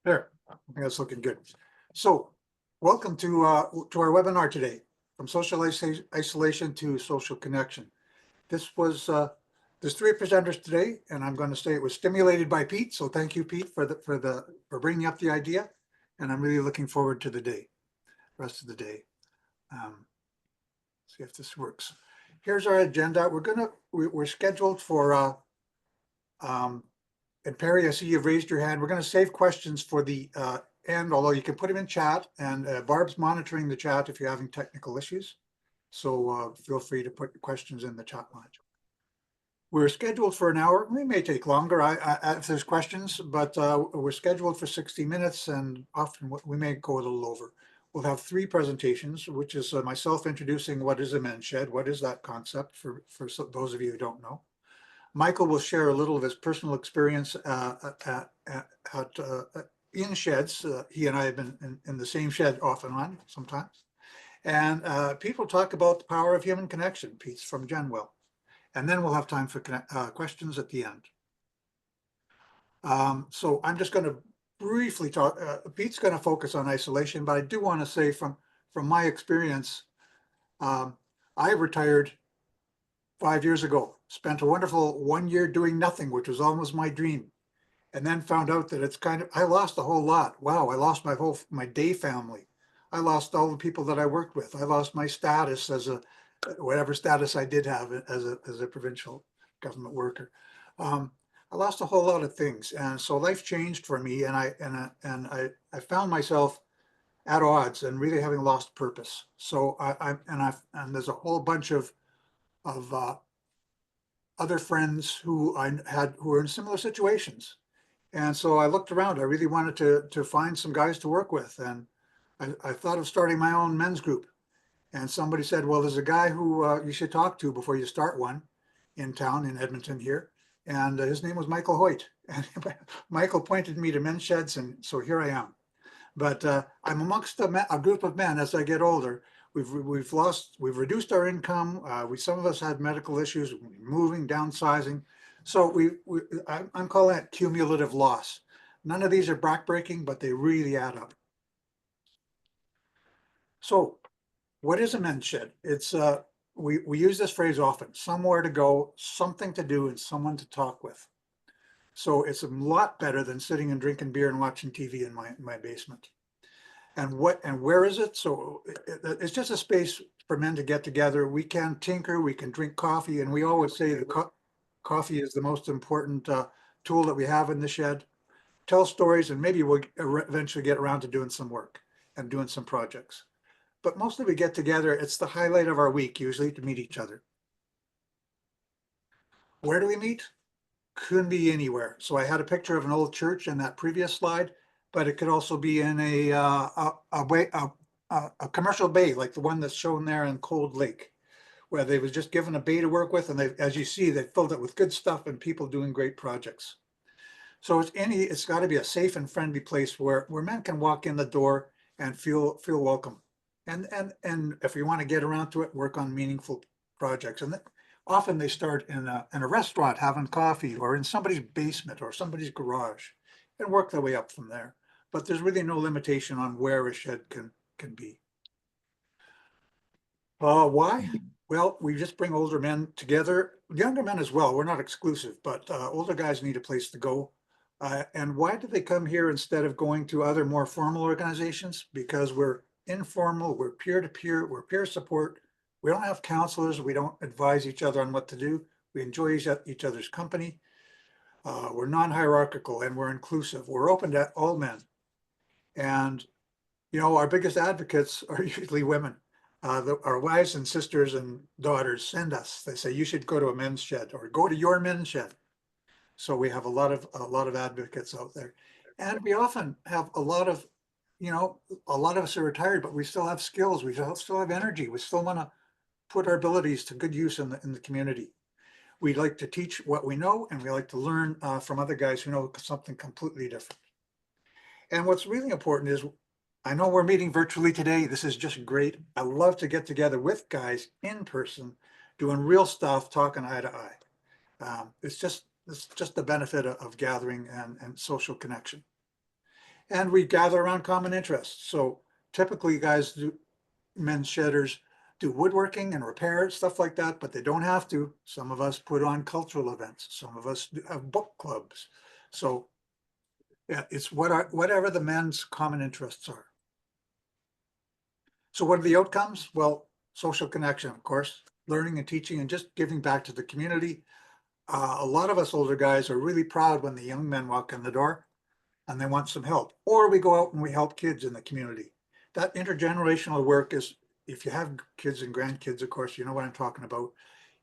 There, I think that's looking good. So, welcome to our webinar today, from social isolation to social connection. This was there's three presenters today, and I'm going to say it was stimulated by Pete. So thank you, Pete, for bringing up the idea, and I'm really looking forward to the rest of the day. See if this works. Here's our agenda. We're scheduled for and Perry, I see you've raised your hand. We're going to save questions for the end, although you can put them in chat, and Barb's monitoring the chat if you're having technical issues. So feel free to put your questions in the chat line. We're scheduled for an hour. We may take longer if there's questions, but we're scheduled for 60 minutes, and often we may go a little over. We'll have three presentations, which is myself introducing what is a men's shed, what is that concept for those of you who don't know. Michael will share a little of his personal experience in sheds. He and I have been in the same shed off and on sometimes. And Pete will talk about the power of human connection. Pete's from Genwell. And then we'll have time for questions at the end. So I'm just going to briefly talk. Pete's going to focus on isolation, but I do want to say from my experience, I retired 5 years ago, spent a wonderful 1 year doing nothing, which was almost my dream. And then found out that it's I lost a whole lot. Wow, I lost my day family. I lost all the people that I worked with. I lost my status as whatever status I did have as a provincial government worker. I lost a whole lot of things. And so life changed for me, and I found myself at odds and really having lost purpose. So and there's a whole bunch of other friends who were in similar situations. And so I looked around. I really wanted to find some guys to work with. And I thought of starting my own men's group. And somebody said, well, there's a guy who you should talk to before you start one in town in Edmonton here. And his name was Michael Hoyt. And Michael pointed me to men's sheds. And so here I am. But I'm amongst a group of men as I get older. We've reduced our income. Some of us had medical issues, moving, downsizing. So I'm calling it cumulative loss. None of these are backbreaking, but they really add up. So what is a men's shed? It's we use this phrase often: somewhere to go, something to do, and someone to talk with. So it's a lot better than sitting and drinking beer and watching TV in my basement. And where is it? So it's just a space for men to get together. We can tinker, we can drink coffee, and we always say the coffee is the most important tool that we have in the shed. Tell stories, and maybe we'll eventually get around to doing some work and doing some projects. But mostly we get together. It's the highlight of our week, usually, to meet each other. Where do we meet? Couldn't be anywhere. So I had a picture of an old church in that previous slide, but it could also be in a commercial bay like the one that's shown there in Cold Lake, where they was just given a bay to work with, and as you see, they filled it with good stuff and people doing great projects. So it's got to be a safe and friendly place where men can walk in the door and feel welcome, and if we want to get around to it, work on meaningful projects. And often they start in a restaurant having coffee, or in somebody's basement or somebody's garage, and work their way up from there. But there's really no limitation on where a shed can be. Why? Well, we just bring older men together, younger men as well. We're not exclusive, but older guys need a place to go. And why do they come here instead of going to other more formal organizations? Because we're informal, we're peer-to-peer, we're peer support. We don't have counselors. We don't advise each other on what to do. We enjoy each other's company. We're non-hierarchical, and we're inclusive. We're open to all men. And, our biggest advocates are usually women. Our wives and sisters and daughters send us. They say, you should go to a men's shed, or go to your men's shed. So we have a lot of advocates out there. And we often have a lot of us are retired, but we still have skills. We still have energy. We still want to put our abilities to good use in the community. We like to teach what we know, and we like to learn from other guys who know something completely different. And what's really important is, I know we're meeting virtually today. This is just great. I love to get together with guys in person, doing real stuff, talking eye to eye. It's just the benefit of gathering and social connection. and we gather around common interests. So typically men's shedders do woodworking and repair, stuff like that, but they don't have to. Some of us put on cultural events. Some of us have book clubs. So yeah, it's whatever the men's common interests are. So what are the outcomes? Well, social connection, of course, learning and teaching and just giving back to the community. A lot of us older guys are really proud when the young men walk in the door and they want some help. Or we go out and we help kids in the community. That intergenerational work is, if you have kids and grandkids, of course, you know what I'm talking about.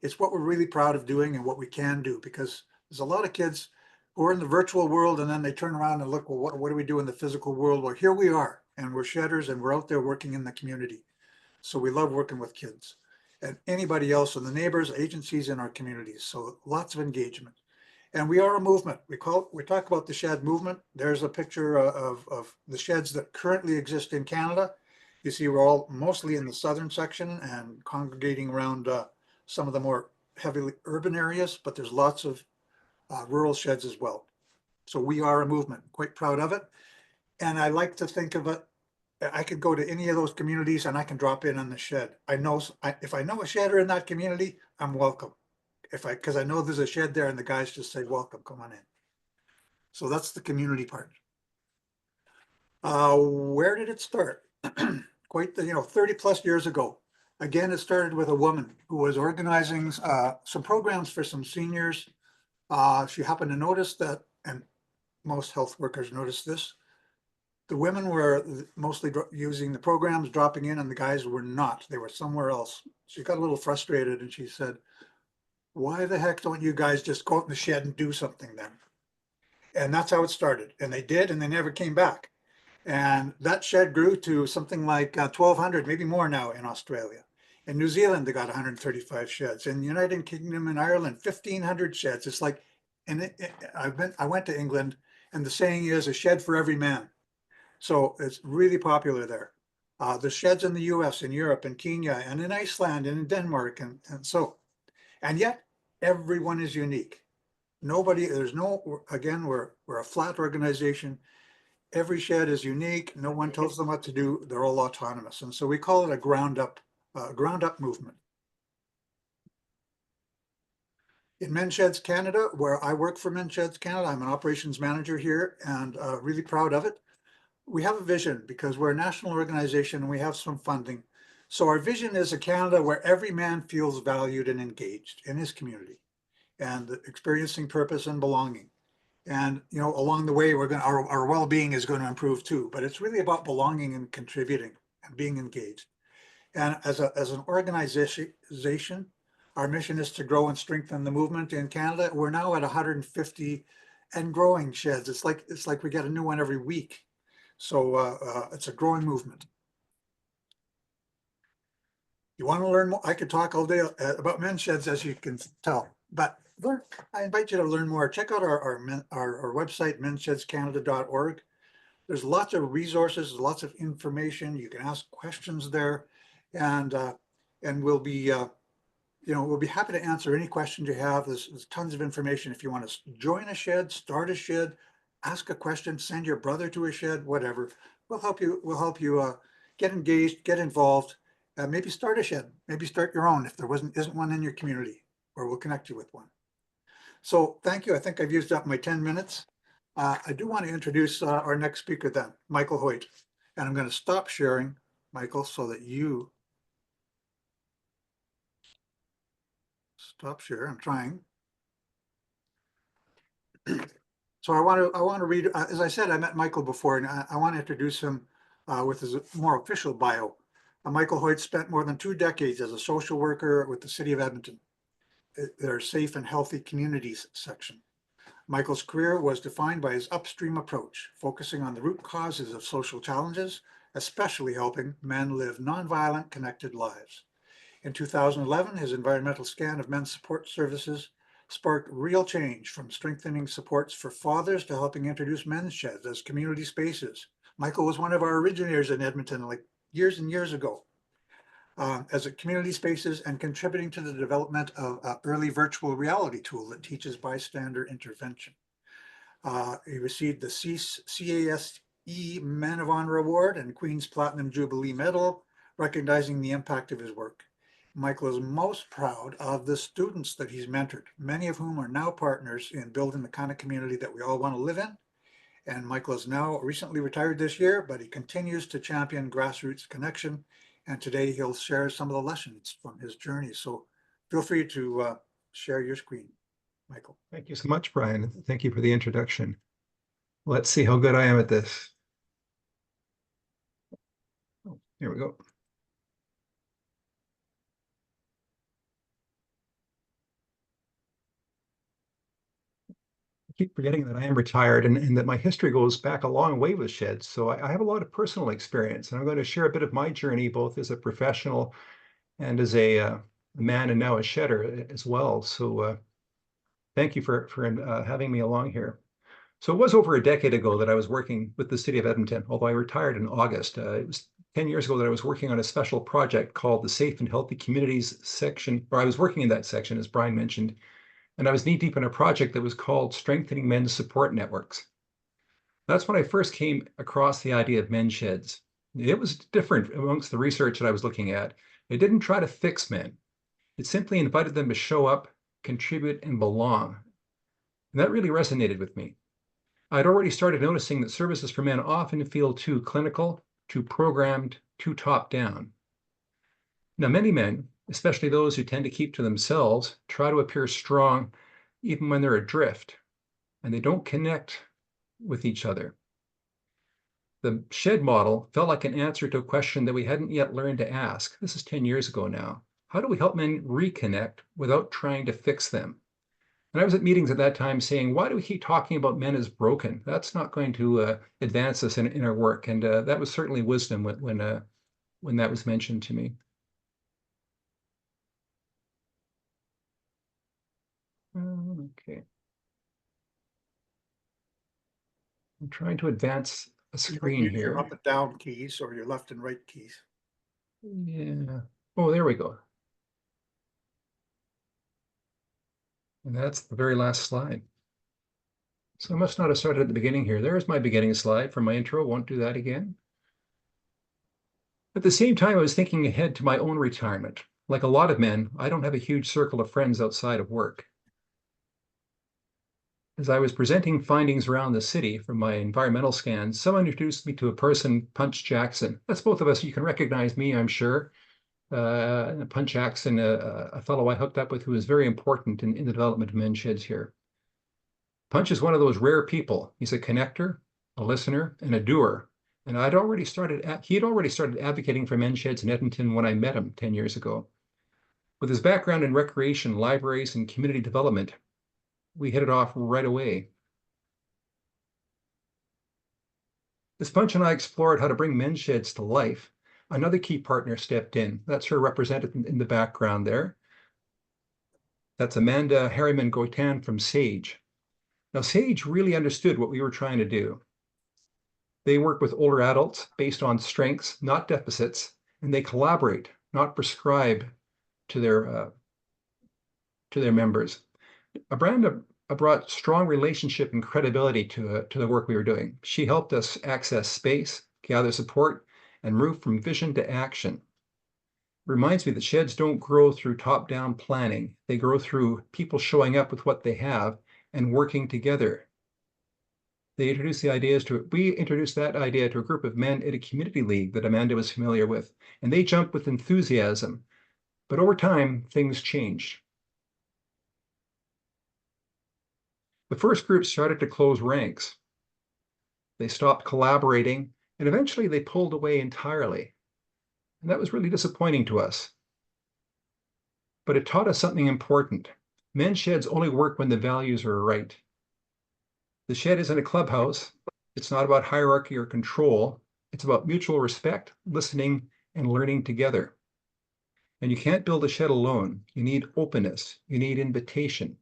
It's what we're really proud of doing and what we can do, because there's a lot of kids who are in the virtual world and then they turn around and look, well, what do we do in the physical world? Well, here we are, and we're shedders and we're out there working in the community. So we love working with kids and anybody else and the neighbors, agencies in our communities. So lots of engagement. And we are a movement. We talk about the shed movement. There's a picture of the sheds that currently exist in Canada. You see, we're all mostly in the southern section and congregating around some of the more heavily urban areas, but there's lots of rural sheds as well. So we are a movement, quite proud of it. And I like to think of it, I could go to any of those communities and I can drop in on the shed. If I know a shedder in that community, I'm welcome. Because I know there's a shed there and the guys just say, welcome, come on in. So that's the community part. Where did it start? Quite 30 plus years ago. Again, it started with a woman who was organizing some programs for some seniors. She happened to notice that, and most health workers notice this, the women were mostly using the programs, dropping in, and the guys were not. They were somewhere else. She got a little frustrated and she said, why the heck don't you guys just go out in the shed and do something then? And that's how it started. And they did, and they never came back. And that shed grew to something like 1,200, maybe more now in Australia. In New Zealand, they got 135 sheds. In the United Kingdom and Ireland, 1,500 sheds. It's like, and I went to England, and the saying is a shed for every man. So it's really popular there. The sheds in the US, in Europe, in Kenya, and in Iceland, and in Denmark, and yet everyone is unique. Again, we're a flat organization. Every shed is unique. No one tells them what to do. They're all autonomous. And so we call it a ground up movement. In Men's Sheds Canada, where I work for Men's Sheds Canada, I'm an operations manager here and really proud of it. We have a vision because we're a national organization and we have some funding. So our vision is a Canada where every man feels valued and engaged in his community and experiencing purpose and belonging. And along the way, our well-being is going to improve too. But it's really about belonging and contributing and being engaged. And as an organization, our mission is to grow and strengthen the movement in Canada. We're now at 150 and growing sheds. It's like we get a new one every week. So it's a growing movement. You want to learn more? I could talk all day about men's sheds, as you can tell. But I invite you to learn more. Check out our website, mensshedscanada.org. There's lots of resources, lots of information. You can ask questions there, and we'll be we'll be happy to answer any questions you have. There's tons of information if you want to join a shed, start a shed, ask a question, send your brother to a shed, whatever. We'll help you. We'll help you get engaged, get involved. Maybe start a shed. Maybe start your own if there isn't one in your community, or we'll connect you with one. So thank you. I think I've used up my 10 minutes. I do want to introduce our next speaker then, Michael Hoyt. And I'm going to stop sharing, Michael, so that you stop share. I'm trying. So I want to read, as I said, I met Michael before, and I want to introduce him with his more official bio. Michael Hoyt spent more than 2 decades as a social worker with the City of Edmonton, their Safe and Healthy Communities section. Michael's career was defined by his upstream approach, focusing on the root causes of social challenges, especially helping men live nonviolent, connected lives. In 2011, his environmental scan of men's support services sparked real change, from strengthening supports for fathers to helping introduce men's sheds as community spaces. Michael was one of our originators in Edmonton, like years and years ago, as a community spaces, and contributing to the development of an early virtual reality tool that teaches bystander intervention. He received the CASE Men of Honor Award and Queen's Platinum Jubilee Medal, recognizing the impact of his work. Michael is most proud of the students that he's mentored, many of whom are now partners in building the kind of community that we all want to live in. And Michael is now recently retired this year, but he continues to champion grassroots connection. And today he'll share some of the lessons from his journey. So feel free to share your screen, Michael. Thank you so much, Brian. Thank you for the introduction. Let's see how good I am at this. Oh, here we go. I keep forgetting that I am retired and that my history goes back a long way with sheds. So I have a lot of personal experience, and I'm going to share a bit of my journey, both as a professional and as a man and now a shedder as well. So thank you for having me along here. So it was over a decade ago that I was working with the city of Edmonton, although I retired in August. It was 10 years ago that I was working on a special project called the Safe and Healthy Communities section, or I was working in that section, as Brian mentioned, and I was knee-deep in a project that was called Strengthening Men's Support Networks. That's when I first came across the idea of men's sheds. It was different amongst the research that I was looking at. It didn't try to fix men. It simply invited them to show up, contribute, and belong. And that really resonated with me. I'd already started noticing that services for men often feel too clinical, too programmed, too top-down. Now, many men, especially those who tend to keep to themselves, try to appear strong even when they're adrift, and they don't connect with each other. The shed model felt like an answer to a question that we hadn't yet learned to ask. This is 10 years ago now. How do we help men reconnect without trying to fix them? And I was at meetings at that time saying, why do we keep talking about men as broken? That's not going to advance us in our work. And that was certainly wisdom when that was mentioned to me. Okay. I'm trying to advance a screen Use your here. up and down keys or your left and right keys. Yeah. Oh, there we go. And that's the very last slide. So I must not have started at the beginning here. There's my beginning slide from my intro. Won't do that again. At the same time, I was thinking ahead to my own retirement. Like a lot of men, I don't have a huge circle of friends outside of work. As I was presenting findings around the city from my environmental scans, someone introduced me to a person, Punch Jackson. That's both of us. You can recognize me, I'm sure. Punch Jackson, a fellow I hooked up with who is very important in the development of men's sheds here. Punch is one of those rare people. He's a connector, a listener, and a doer. And he had already started advocating for men's sheds in Edmonton when I met him 10 years ago. With his background in recreation, libraries, and community development, we hit it off right away. As Punch and I explored how to bring men's sheds to life, another key partner stepped in. That's her represented in the background there. That's Amanda Harriman-Goitan from SAGE. Now, SAGE really understood what we were trying to do. They work with older adults based on strengths, not deficits, and they collaborate, not prescribe to their members. Amanda brought strong relationship and credibility to the work we were doing. She helped us access space, gather support, and move from vision to action. Reminds me that sheds don't grow through top-down planning. They grow through people showing up with what they have and working together. We introduced that idea to a group of men at a community league that Amanda was familiar with, and they jumped with enthusiasm. But over time, things changed. The first group started to close ranks. They stopped collaborating, and eventually they pulled away entirely. And that was really disappointing to us. But it taught us something important. Men's sheds only work when the values are right. The shed isn't a clubhouse. It's not about hierarchy or control. It's about mutual respect, listening, and learning together. And you can't build a shed alone. You need openness. You need invitation.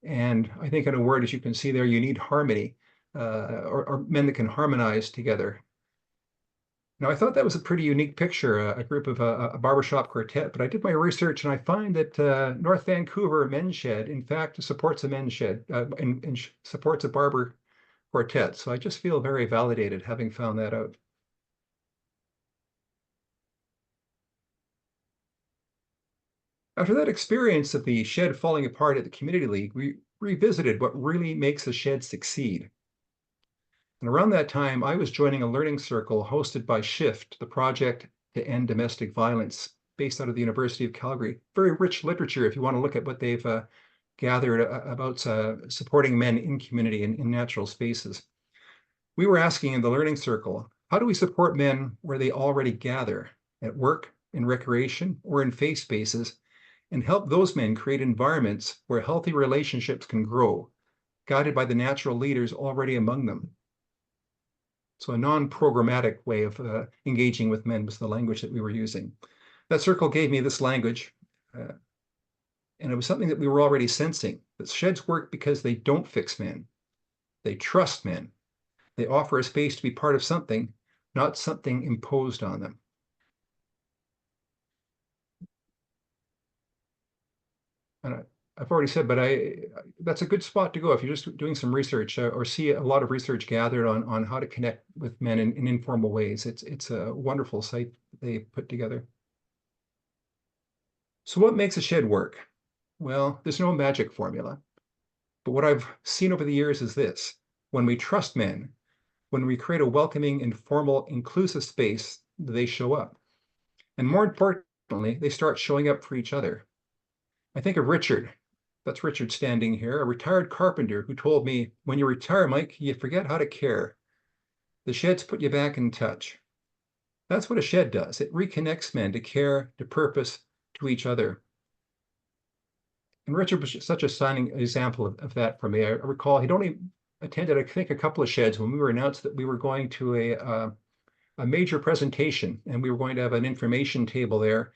And I think in a word, as you can see there, you need harmony, or men that can harmonize together. Now, I thought that was a pretty unique picture, a group of a barbershop quartet, but I did my research and I find that North Vancouver Men's Shed, in fact, supports a men's shed and supports a barber quartet. So I just feel very validated having found that out. After that experience of the shed falling apart at the community league, we revisited what really makes a shed succeed. And around that time, I was joining a learning circle hosted by Shift, the project to end domestic violence, based out of the University of Calgary. Very rich literature if you want to look at what they've gathered about supporting men in community and in natural spaces. We were asking in the learning circle, how do we support men where they already gather, at work, in recreation, or in faith spaces, and help those men create environments where healthy relationships can grow, guided by the natural leaders already among them. So a non-programmatic way of engaging with men was the language that we were using. That circle gave me this language, and it was something that we were already sensing, that sheds work because they don't fix men. They trust men. They offer a space to be part of something, not something imposed on them. And I've already said, but that's a good spot to go if you're just doing some research or see a lot of research gathered on how to connect with men in informal ways. It's a wonderful site they put together. So what makes a shed work? Well, there's no magic formula. But what I've seen over the years is this. When we trust men, when we create a welcoming, informal, inclusive space, they show up. And more importantly, they start showing up for each other. I think of Richard. That's Richard standing here, a retired carpenter who told me, when you retire, Mike, you forget how to care. The sheds put you back in touch. That's what a shed does. It reconnects men to care, to purpose, to each other. And Richard was such a shining example of that for me. I recall he'd only attended, I think, a couple of sheds when we were announced that we were going to a major presentation and we were going to have an information table there.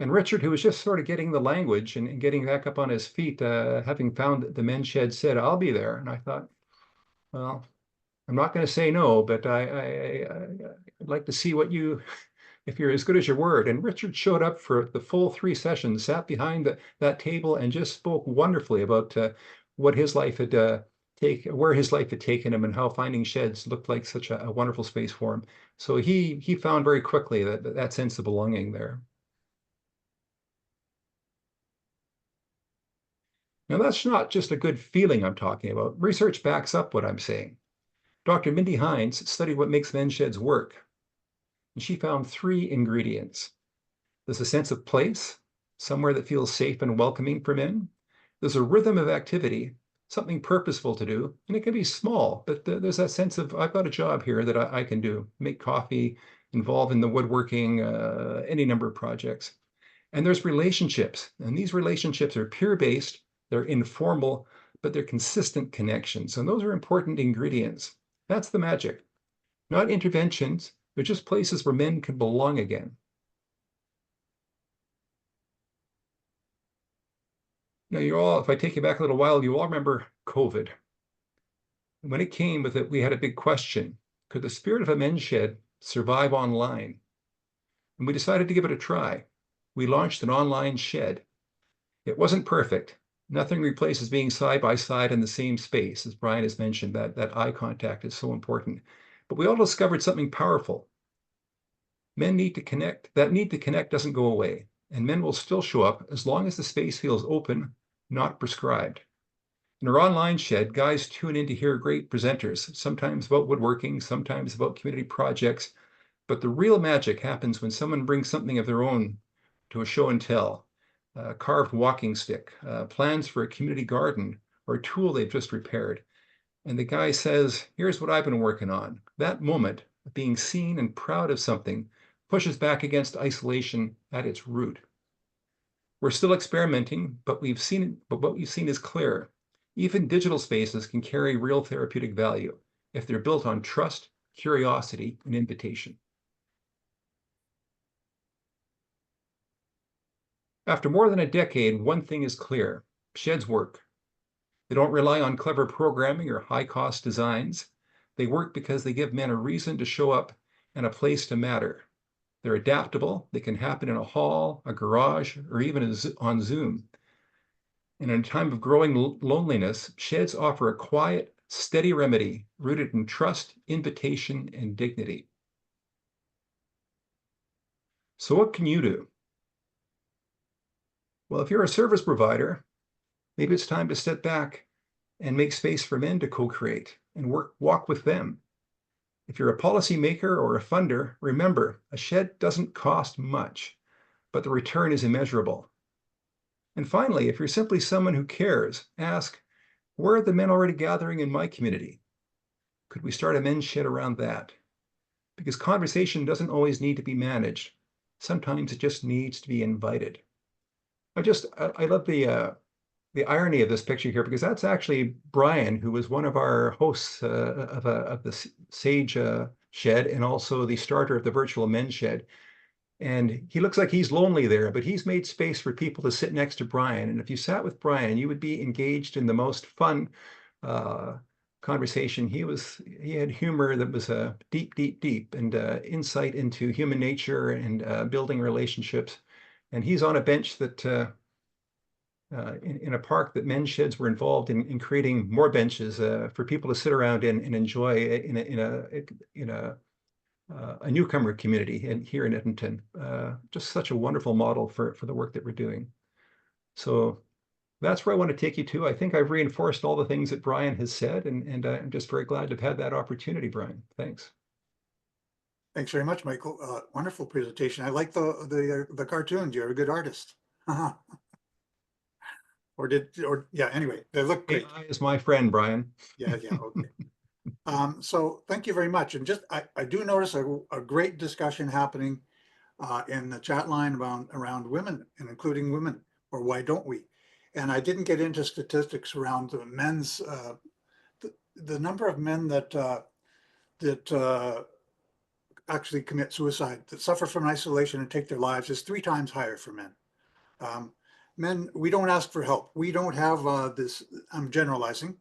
And Richard, who was just sort of getting the language and getting back up on his feet, having found that the men's shed, said, I'll be there. And I thought, well, I'm not going to say no, but I'd like to see what you, if you're as good as your word. And Richard showed up for the full 3 sessions, sat behind that table and just spoke wonderfully about what his life had where his life had taken him and how finding sheds looked like such a wonderful space for him. So he found very quickly that sense of belonging there. Now, that's not just a good feeling I'm talking about. Research backs up what I'm saying. Dr. Mindy Hines studied what makes men's sheds work, and she found 3 ingredients. There's a sense of place, somewhere that feels safe and welcoming for men. There's a rhythm of activity, something purposeful to do, and it can be small, but there's that sense of, I've got a job here that I can do, make coffee, involve in the woodworking, any number of projects. And there's relationships, and these relationships are peer-based, they're informal, but they're consistent connections. And those are important ingredients. That's the magic. Not interventions, they're just places where men can belong again. Now, you all, if I take you back a little while, you all remember COVID. When it came with it, we had a big question. Could the spirit of a men's shed survive online? And we decided to give it a try. We launched an online shed. It wasn't perfect. Nothing replaces being side by side in the same space, as Brian has mentioned, that eye contact is so important. But we all discovered something powerful. Men need to connect. That need to connect doesn't go away, and men will still show up as long as the space feels open, not prescribed. In our online shed, guys tune in to hear great presenters, sometimes about woodworking, sometimes about community projects, but the real magic happens when someone brings something of their own to a show and tell. A carved walking stick, plans for a community garden, or a tool they've just repaired. And the guy says, here's what I've been working on. That moment of being seen and proud of something pushes back against isolation at its root. We're still experimenting, but what we've seen is clear. Even digital spaces can carry real therapeutic value if they're built on trust, curiosity, and invitation. After more than a decade, one thing is clear. Sheds work. They don't rely on clever programming or high-cost designs. They work because they give men a reason to show up and a place to matter. They're adaptable. They can happen in a hall, a garage, or even on Zoom. And in a time of growing loneliness, sheds offer a quiet, Steady remedy rooted in trust, invitation, and dignity. So what can you do? Well, if you're a service provider, maybe it's time to step back and make space for men to co-create and walk with them. If you're a policymaker or a funder, remember, a shed doesn't cost much, but the return is immeasurable. And finally, if you're simply someone who cares, ask, where are the men already gathering in my community? Could we start a men's shed around that? Because conversation doesn't always need to be managed. Sometimes it just needs to be invited. I love the irony of this picture here, because that's actually Brian, who was one of our hosts of the Sage Shed, and also the starter of the virtual men's shed. And he looks like he's lonely there, but he's made space for people to sit next to Brian. And if you sat with Brian, you would be engaged in the most fun uh, conversation. He had humor that was deep, deep, deep, and insight into human nature and building relationships. And he's on a bench that in a park that men's sheds were involved in creating more benches for people to sit around and enjoy in a newcomer community here in Edmonton. Just such a wonderful model for the work that we're doing. So that's where I want to take you to. I think I've reinforced all the things that Brian has said, and I'm just very glad to have had that opportunity, Brian. Thanks. Thanks very much, Michael. Wonderful presentation. I like the cartoons. You're a good artist. Yeah, anyway, they look great. AI is my friend, Brian. Yeah, yeah, okay. So thank you very much. And I do notice a great discussion happening in the chat line around women, and including women, or why don't we? And I didn't get into statistics around the men's, the number of men that actually commit suicide, that suffer from isolation and take their lives, is 3 times higher for men. Um, Men, we don't ask for help. We don't have this, I'm generalizing,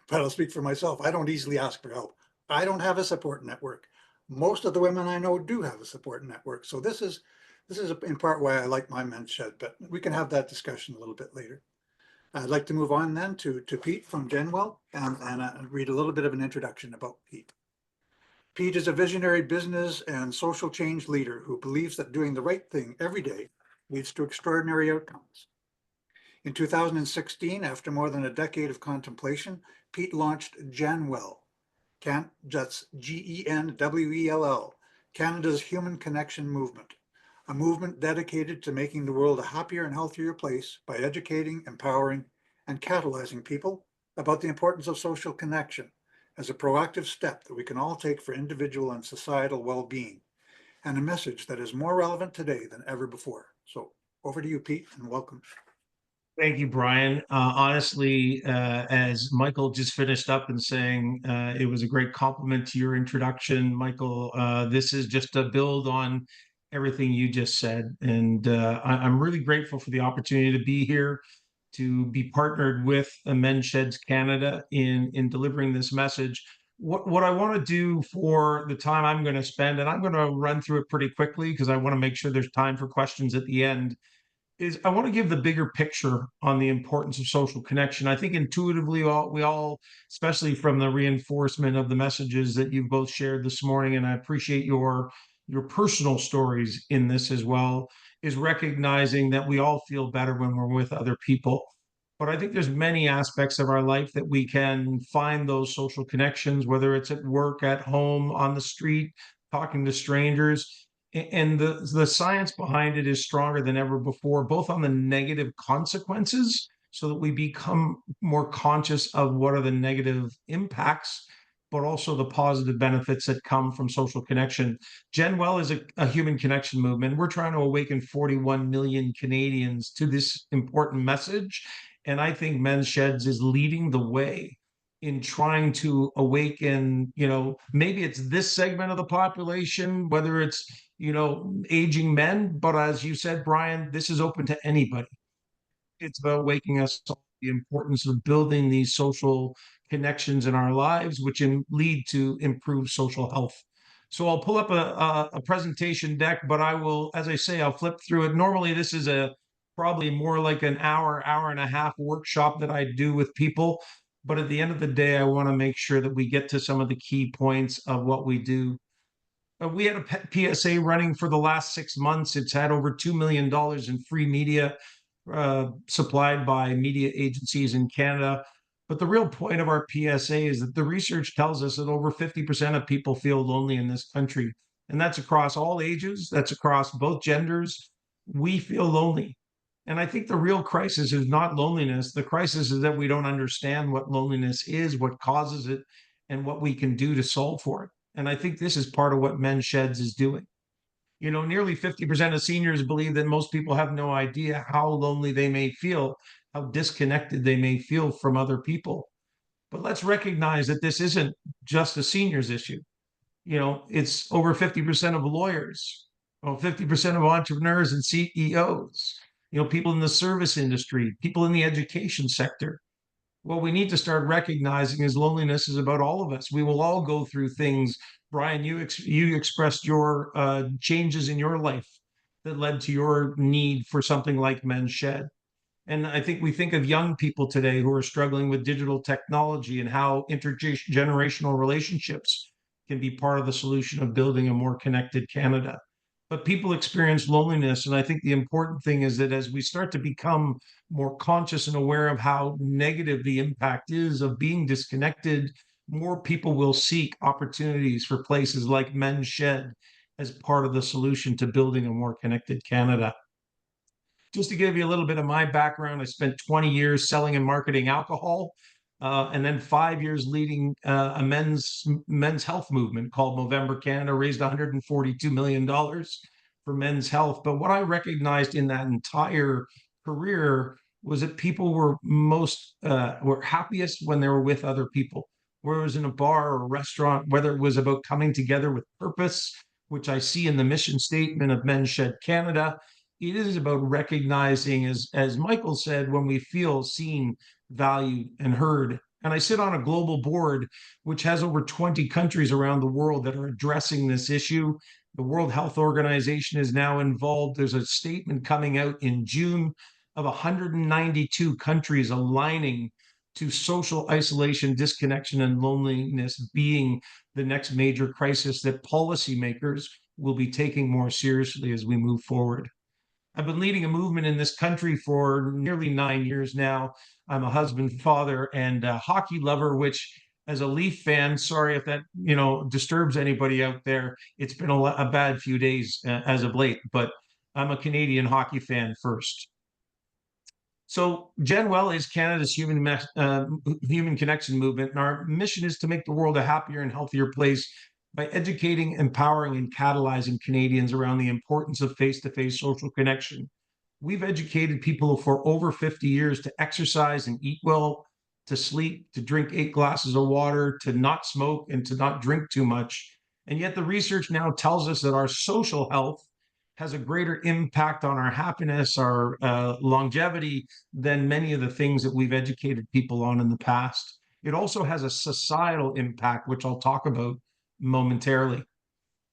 but I'll speak for myself. I don't easily ask for help. I don't have a support network. Most of the women I know do have a support network. So this is in part why I like my men's shed, but we can have that discussion a little bit later. I'd like to move on then to Pete from Genwell and read a little bit of an introduction about Pete. Pete is a visionary business and social change leader who believes that doing the right thing every day leads to extraordinary outcomes. In 2016, after more than a decade of contemplation, Pete launched Genwell, that's Genwell, Canada's Human Connection Movement, a movement dedicated to making the world a happier and healthier place by educating, empowering, and catalyzing people about the importance of social connection as a proactive step that we can all take for individual and societal well-being, and a message that is more relevant today than ever before. So over to you, Pete, and welcome. Thank you, Brian. Honestly, as Michael just finished up and saying, it was a great compliment to your introduction, Michael. This is just a build on everything you just said. And I'm really grateful for the opportunity to be here, to be partnered with Men's Sheds Canada in delivering this message. What I want to do for the time I'm going to spend, and I'm going to run through it pretty quickly because I want to make sure there's time for questions at the end, is I want to give the bigger picture on the importance of social connection. I think intuitively we all, especially from the reinforcement of the messages that you've both shared this morning, and I appreciate your personal stories in this as well, is recognizing that we all feel better when we're with other people. But I think there's many aspects of our life that we can find those social connections, whether it's at work, at home, on the street, talking to strangers. And the science behind it is stronger than ever before, both on the negative consequences, so that we become more conscious of what are the negative impacts, but also the positive benefits that come from social connection. Genwell is a human connection movement. We're trying to awaken 41 million Canadians to this important message. And I think Men's Sheds is leading the way in trying to awaken, maybe it's this segment of the population, whether it's, aging men, but as you said, Brian, this is open to anybody. It's about waking us up the importance of building these social connections in our lives, which lead to improved social health. So I'll pull up a presentation deck, but I will, as I say, I'll flip through it. Normally, this is probably more like an hour and a half workshop that I do with people. But at the end of the day, I want to make sure that we get to some of the key points of what we do. We had a PSA running for the last 6 months. It's had over $2 million in free media supplied by media agencies in Canada. But the real point of our PSA is that the research tells us that over 50% of people feel lonely in this country. And that's across all ages, that's across both genders. We feel lonely. And I think the real crisis is not loneliness. The crisis is that we don't understand what loneliness is, what causes it, and what we can do to solve for it. And I think this is part of what Men's Sheds is doing. You know, nearly 50% of seniors believe that most people have no idea how lonely they may feel, how disconnected they may feel from other people. But let's recognize that this isn't just a seniors issue. You know, it's over 50% of lawyers, well, 50% of entrepreneurs and CEOs, you know, people in the service industry, people in the education sector. What we need to start recognizing is loneliness is about all of us. We will all go through things. Brian, you expressed your changes in your life that led to your need for something like Men's Shed. And I think we think of young people today who are struggling with digital technology and how intergenerational relationships can be part of the solution of building a more connected Canada. But people experience loneliness. And I think the important thing is that as we start to become more conscious and aware of how negative the impact is of being disconnected, more people will seek opportunities for places like Men's Shed as part of the solution to building a more connected Canada. Just to give you a little bit of my background, I spent 20 years selling and marketing alcohol, and then 5 years leading a men's health movement called Movember Canada, raised $142 million for men's health. But what I recognized in that entire career was that people were happiest when they were with other people, whether it was in a bar or a restaurant, whether it was about coming together with purpose, which I see in the mission statement of Men's Shed Canada. It is about recognizing, as Michael said, when we feel seen, valued, and heard. And I sit on a global board which has over 20 countries around the world that are addressing this issue. The World Health Organization is now involved. There's a statement coming out in June of 192 countries aligning to social isolation, disconnection, and loneliness being the next major crisis that policymakers will be taking more seriously as we move forward. I've been leading a movement in this country for nearly 9 years now. I'm a husband, father, and a hockey lover, which as a Leaf fan, sorry if that, disturbs anybody out there. It's been a bad few days as of late, but I'm a Canadian hockey fan first. So GenWell is Canada's human connection movement, and our mission is to make the world a happier and healthier place by educating, empowering, and catalyzing Canadians around the importance of face-to-face social connection. We've educated people for over 50 years to exercise and eat well, to sleep, to drink 8 glasses of water, to not smoke, and to not drink too much. And yet the research now tells us that our social health has a greater impact on our happiness, our longevity, than many of the things that we've educated people on in the past. It also has a societal impact, which I'll talk about momentarily.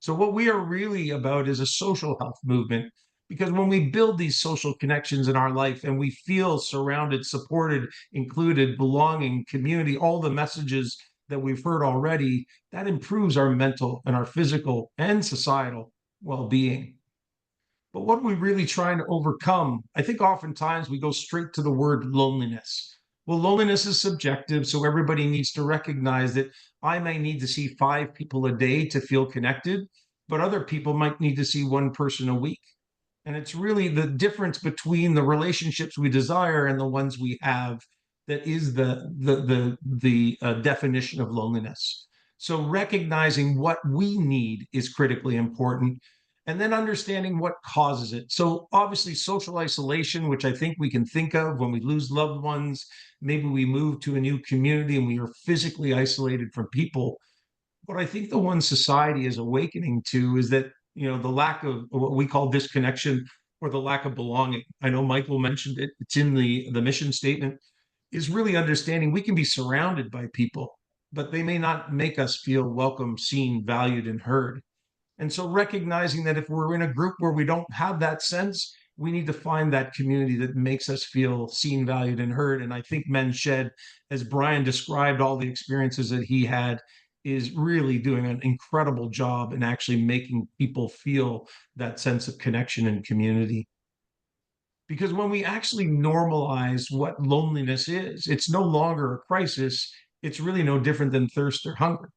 So what we are really about is a social health movement, because when we build these social connections in our life and we feel surrounded, supported, included, belonging, community, all the messages that we've heard already, that improves our mental and our physical and societal well-being. But what are we really trying to overcome? I think oftentimes we go straight to the word loneliness. Well, loneliness is subjective, so everybody needs to recognize that I may need to see 5 people a day to feel connected, but other people might need to see 1 person a week. And it's really the difference between the relationships we desire and the ones we have that is the definition of loneliness. So recognizing what we need is critically important, and then understanding what causes it. So obviously social isolation, which I think we can think of when we lose loved ones, maybe we move to a new community and we are physically isolated from people. What I think the one society is awakening to is that, the lack of what we call disconnection or the lack of belonging. I know Michael mentioned it, it's in the mission statement, is really understanding we can be surrounded by people, but they may not make us feel welcome, seen, valued, and heard. And so recognizing that if we're in a group where we don't have that sense, we need to find that community that makes us feel seen, valued, and heard. And I think Men's Shed, as Brian described all the experiences that he had, is really doing an incredible job in actually making people feel that sense of connection and community. Because when we actually normalize what loneliness is, it's no longer a crisis. It's really no different than thirst or hunger.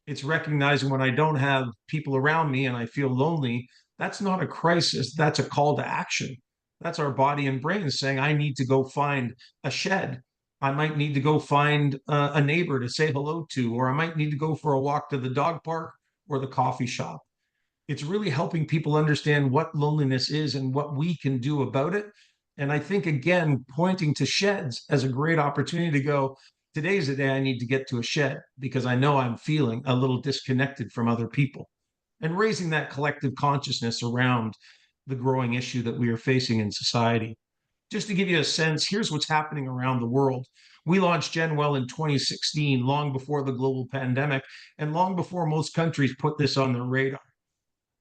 It's recognizing when I don't have people around me and I feel lonely, that's not a crisis. That's a call to action. That's our body and brain saying, I need to go find a shed. I might need to go find a neighbor to say hello to, or I might need to go for a walk to the dog park or the coffee shop. It's really helping people understand what loneliness is and what we can do about it. And I think, again, pointing to sheds as a great opportunity to go, today's the day I need to get to a shed because I know I'm feeling a little disconnected from other people, and raising that collective consciousness around the growing issue that we are facing in society. Just to give you a sense, here's what's happening around the world. We launched GenWell in 2016, long before the global pandemic, and long before most countries put this on their radar.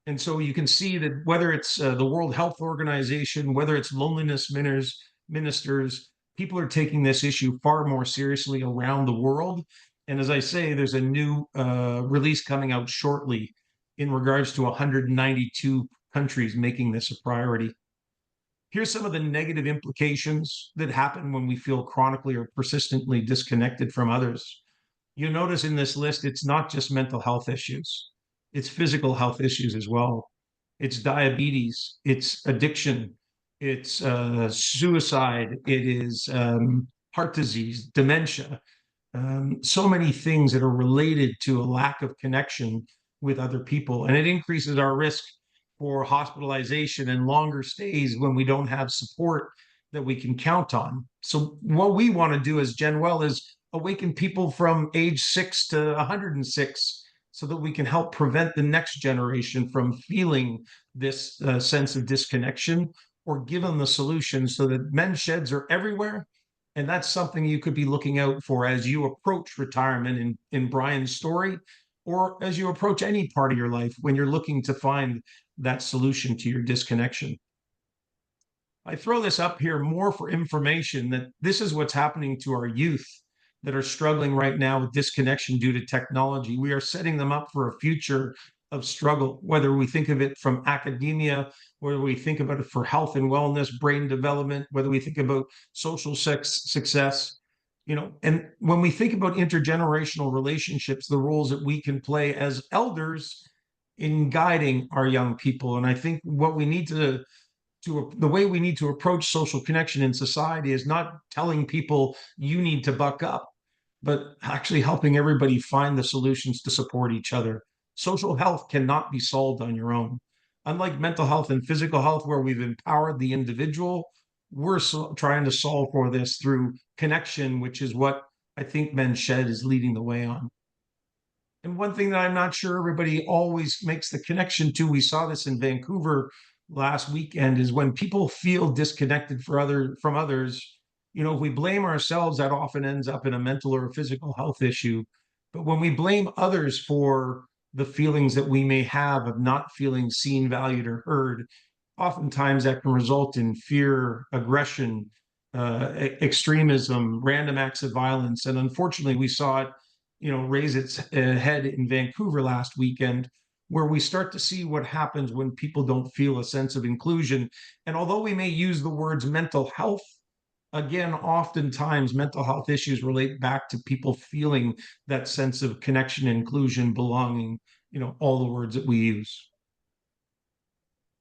And so you can see that whether it's the World Health Organization, whether it's loneliness ministers, people are taking this issue far more seriously around the world. And as I say, there's a new release coming out shortly in regards to 192 countries making this a priority. Here's some of the negative implications that happen when we feel chronically or persistently disconnected from others. You notice in this list, it's not just mental health issues, it's physical health issues as well. It's diabetes, it's addiction, it's suicide, it is heart disease, dementia, so many things that are related to a lack of connection with other people. And it increases our risk for hospitalization and longer stays when we don't have support that we can count on. So, what we want to do as GenWell is awaken people from age 6 to 106 so that we can help prevent the next generation from feeling this sense of disconnection, or give them the solution so that men's sheds are everywhere. And that's something you could be looking out for as you approach retirement in Brian's story, or as you approach any part of your life when you're looking to find that solution to your disconnection. I throw this up here more for information that this is what's happening to our youth that are struggling right now with disconnection due to technology. We are setting them up for a future of struggle, whether we think of it from academia, whether we think about it for health and wellness, brain development, whether we think about social success. And when we think about intergenerational relationships, the roles that we can play as elders in guiding our young people. And I think what we need to the way we need to approach social connection in society is not telling people you need to buck up, but actually helping everybody find the solutions to support each other. Social health cannot be solved on your own. Unlike mental health and physical health, where we've empowered the individual, we're trying to solve for this through connection, which is what I think Men's Shed is leading the way on. And one thing that I'm not sure everybody always makes the connection to, we saw this in Vancouver last weekend, is when people feel disconnected from others. If we blame ourselves, that often ends up in a mental or a physical health issue. But when we blame others for the feelings that we may have of not feeling seen, valued, or heard, oftentimes that can result in fear, aggression, extremism, random acts of violence. And unfortunately, we saw it raise its head in Vancouver last weekend, where we start to see what happens when people don't feel a sense of inclusion. And although we may use the words mental health, again, oftentimes mental health issues relate back to people feeling that sense of connection, inclusion, belonging, all the words that we use.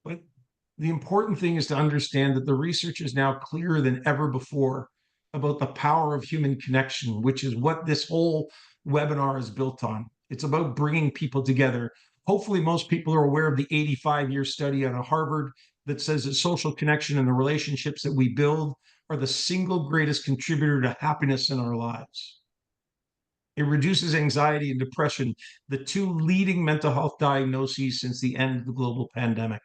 But the important thing is to understand that the research is now clearer than ever before about the power of human connection, which is what this whole webinar is built on. It's about bringing people together. Hopefully, most people are aware of the 85-year study out of Harvard that says that social connection and the relationships that we build are the single greatest contributor to happiness in our lives. It reduces anxiety and depression, the two leading mental health diagnoses since the end of the global pandemic.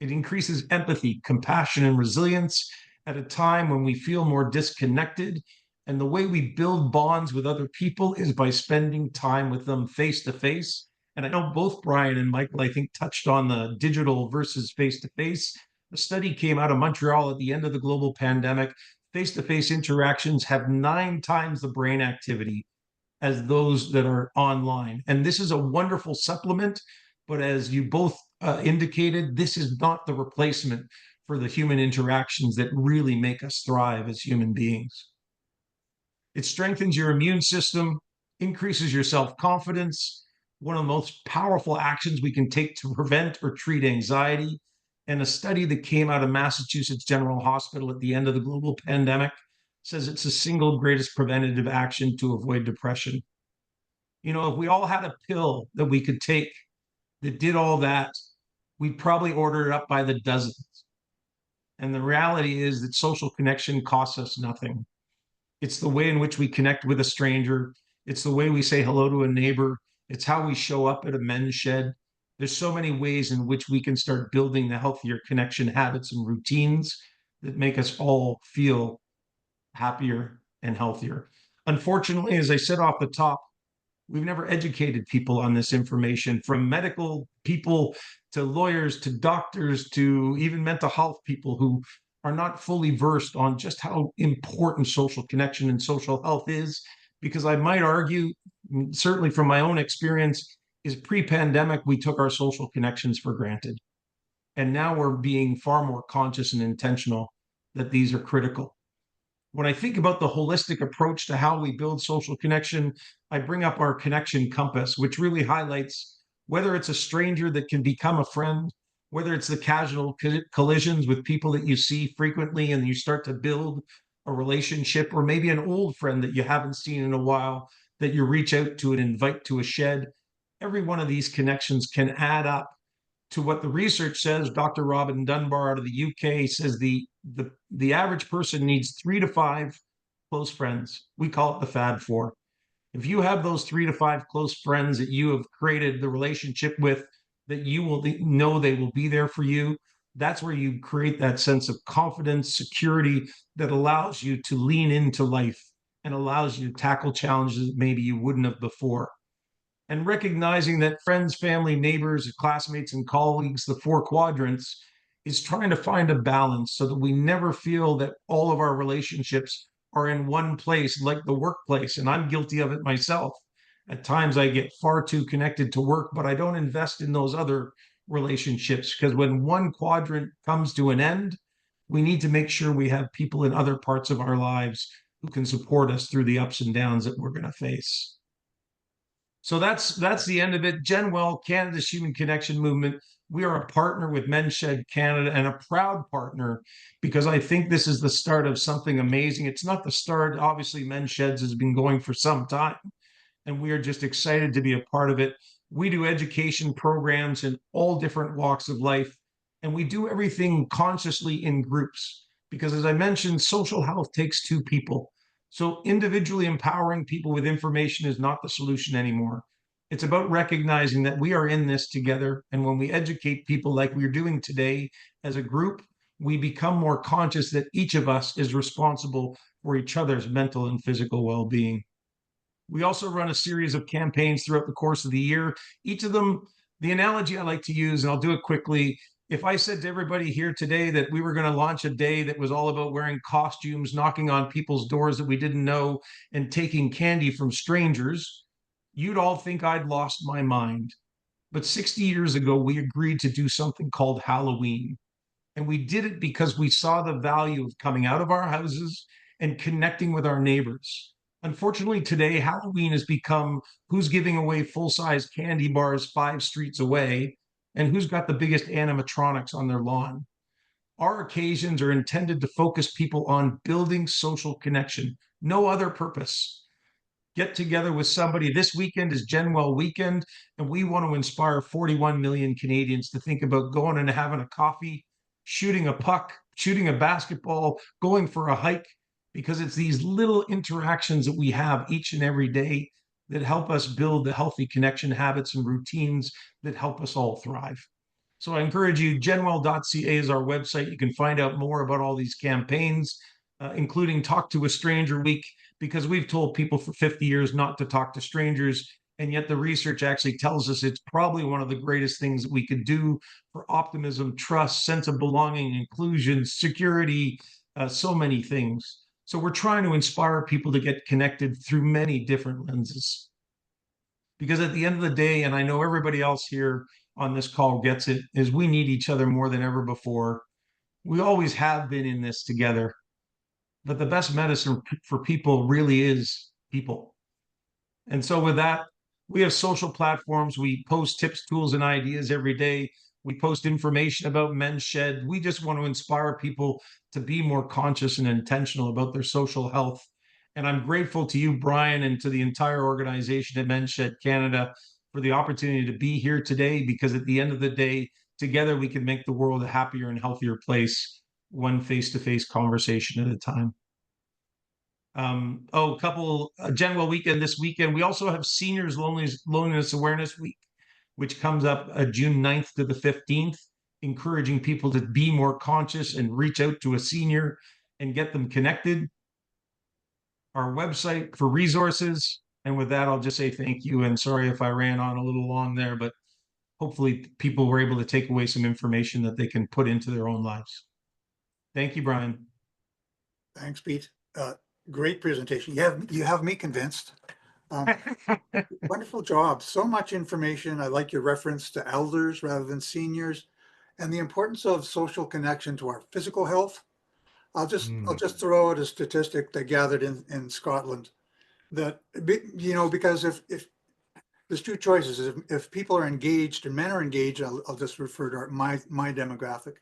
It increases empathy, compassion, and resilience at a time when we feel more disconnected. And the way we build bonds with other people is by spending time with them face to face. And I know both Brian and Michael, I think, touched on the digital versus face to face. A study came out of Montreal at the end of the global pandemic. Face-to-face interactions have 9 times the brain activity as those that are online. And this is a wonderful supplement, but as you both indicated, this is not the replacement for the human interactions that really make us thrive as human beings. It strengthens your immune system, increases your self-confidence, one of the most powerful actions we can take to prevent or treat anxiety. And a study that came out of Massachusetts General Hospital at the end of the global pandemic says it's the single greatest preventative action to avoid depression. You know, if we all had a pill that we could take that did all that, we'd probably order it up by the dozens. And the reality is that social connection costs us nothing. It's the way in which we connect with a stranger. It's the way we say hello to a neighbor. It's how we show up at a men's shed. There's so many ways in which we can start building the healthier connection habits and routines that make us all feel happier and healthier. Unfortunately, as I said off the top, we've never educated people on this information, from medical people to lawyers to doctors to even mental health people who are not fully versed on just how important social connection and social health is. Because I might argue, certainly from my own experience, is pre-pandemic, we took our social connections for granted. And now we're being far more conscious and intentional that these are critical. When I think about the holistic approach to how we build social connection, I bring up our connection compass, which really highlights whether it's a stranger that can become a friend, whether it's the casual collisions with people that you see frequently and you start to build a relationship, or maybe an old friend that you haven't seen in a while that you reach out to and invite to a shed. Every one of these connections can add up to what the research says. Dr. Robin Dunbar out of the UK says the average person needs 3 to 5 close friends. We call it the Fab Four. If you have those 3 to 5 close friends that you have created the relationship with, that you will know they will be there for you, that's where you create that sense of confidence, security that allows you to lean into life and allows you to tackle challenges that maybe you wouldn't have before. And recognizing that friends, family, neighbors, classmates, and colleagues, the 4 quadrants, is trying to find a balance so that we never feel that all of our relationships are in one place, like the workplace. And I'm guilty of it myself. At times I get far too connected to work, but I don't invest in those other relationships, because when one quadrant comes to an end, we need to make sure we have people in other parts of our lives who can support us through the ups and downs that we're going to face. So that's the end of it. Genwell, Canada's Human Connection Movement. We are a partner with Men's Shed Canada, and a proud partner, because I think this is the start of something amazing. It's not the start. Obviously, Men's Sheds has been going for some time, and we are just excited to be a part of it. We do education programs in all different walks of life, and we do everything consciously in groups, because as I mentioned, social health takes 2 people. So individually empowering people with information is not the solution anymore. It's about recognizing that we are in this together. And when we educate people like we're doing today as a group, we become more conscious that each of us is responsible for each other's mental and physical well-being. We also run a series of campaigns throughout the course of the year. Each of them, the analogy I like to use, and I'll do it quickly. If I said to everybody here today that we were going to launch a day that was all about wearing costumes, knocking on people's doors that we didn't know, and taking candy from strangers, you'd all think I'd lost my mind. But 60 years ago, we agreed to do something called Halloween. And we did it because we saw the value of coming out of our houses and connecting with our neighbors. Unfortunately, today, Halloween has become who's giving away full-size candy bars 5 streets away and who's got the biggest animatronics on their lawn. Our occasions are intended to focus people on building social connection, no other purpose. Get together with somebody. This weekend is Genwell weekend, and we want to inspire 41 million Canadians to think about going and having a coffee, shooting a puck, shooting a basketball, going for a hike, because it's these little interactions that we have each and every day that help us build the healthy connection habits and routines that help us all thrive. So I encourage you, genwell.ca is our website. You can find out more about all these campaigns, including Talk to a Stranger Week, because we've told people for 50 years not to talk to strangers. And yet the research actually tells us it's probably one of the greatest things that we could do for optimism, trust, sense of belonging, inclusion, security, so many things. So we're trying to inspire people to get connected through many different lenses. Because at the end of the day, and I know everybody else here on this call gets it, is we need each other more than ever before. We always have been in this together. But the best medicine for people really is people. And so with that, we have social platforms. We post tips, tools, and ideas every day. We post information about Men's Shed. We just want to inspire people to be more conscious and intentional about their social health. And I'm grateful to you, Brian, and to the entire organization at Men's Shed Canada for the opportunity to be here today, because at the end of the day, together we can make the world a happier and healthier place, one face-to-face conversation at a time. A couple general weekend this weekend. We also have Seniors Loneliness Awareness Week, which comes up June 9th to the 15th, encouraging people to be more conscious and reach out to a senior and get them connected. Our website for resources. And with that, I'll just say thank you. And sorry if I ran on a little long there, but hopefully people were able to take away some information that they can put into their own lives. Thank you, Brian. Thanks, Pete. Great presentation. You have me convinced. Wonderful job. So much information. I like your reference to elders rather than seniors, and the importance of social connection to our physical health. I'll just throw out a statistic that gathered in Scotland that, because if there's two choices. If people are engaged and men are engaged, I'll just refer to my demographic.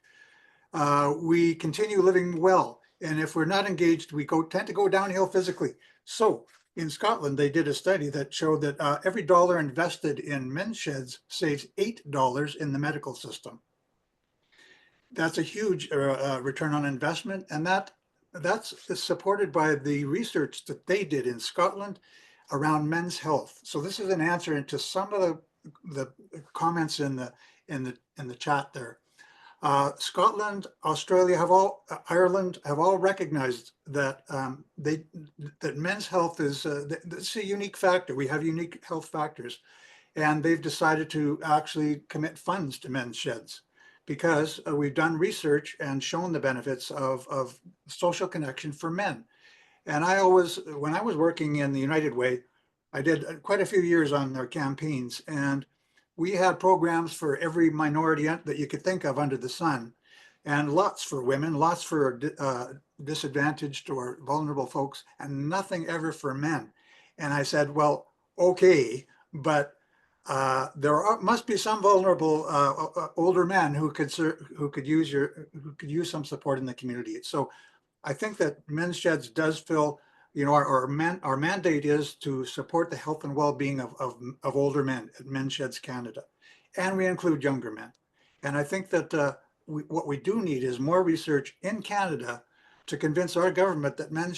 We continue living well. And if we're not engaged, we tend to go downhill physically. So in Scotland, they did a study that showed that every dollar invested in men's sheds saves $8 in the medical system. That's a huge return on investment. And that's supported by the research that they did in Scotland around men's health. So this is an answer to some of the comments in the chat there. Scotland, Australia Ireland have all recognized that that men's health is it's a unique factor. We have unique health factors, and they've decided to actually commit funds to men's sheds because we've done research and shown the benefits of social connection for men. And when I was working in the United Way, I did quite a few years on their campaigns, and we had programs for every minority that you could think of under the sun, and lots for women, lots for disadvantaged or vulnerable folks, and nothing ever for men. And I said, well, okay, but must be some vulnerable older men who could use some support in the community. So I think that Men's Sheds does fill, our mandate is to support the health and well-being of older men at Men's Sheds Canada, and we include younger men. And I think that what we do need is more research in Canada to convince our government that men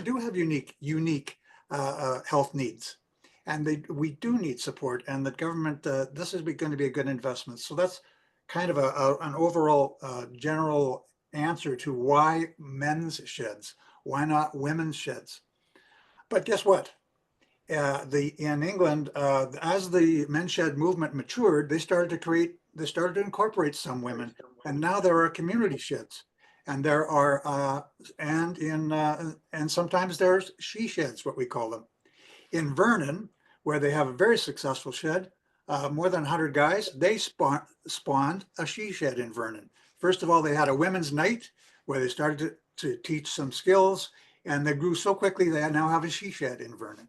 do have unique health needs, and we do need support, and that government, this is going to be a good investment. So that's kind of an overall general answer to why men's sheds, why not women's sheds. But guess what? In England, as the men's shed movement matured, they started to incorporate some women, and now there are community sheds, and there are and sometimes there's she sheds, what we call them. In Vernon, where they have a very successful shed, more than 100 guys, they spawned a she shed in Vernon. First of all, they had a women's night where they started to teach some skills, and they grew so quickly they now have a she shed in Vernon.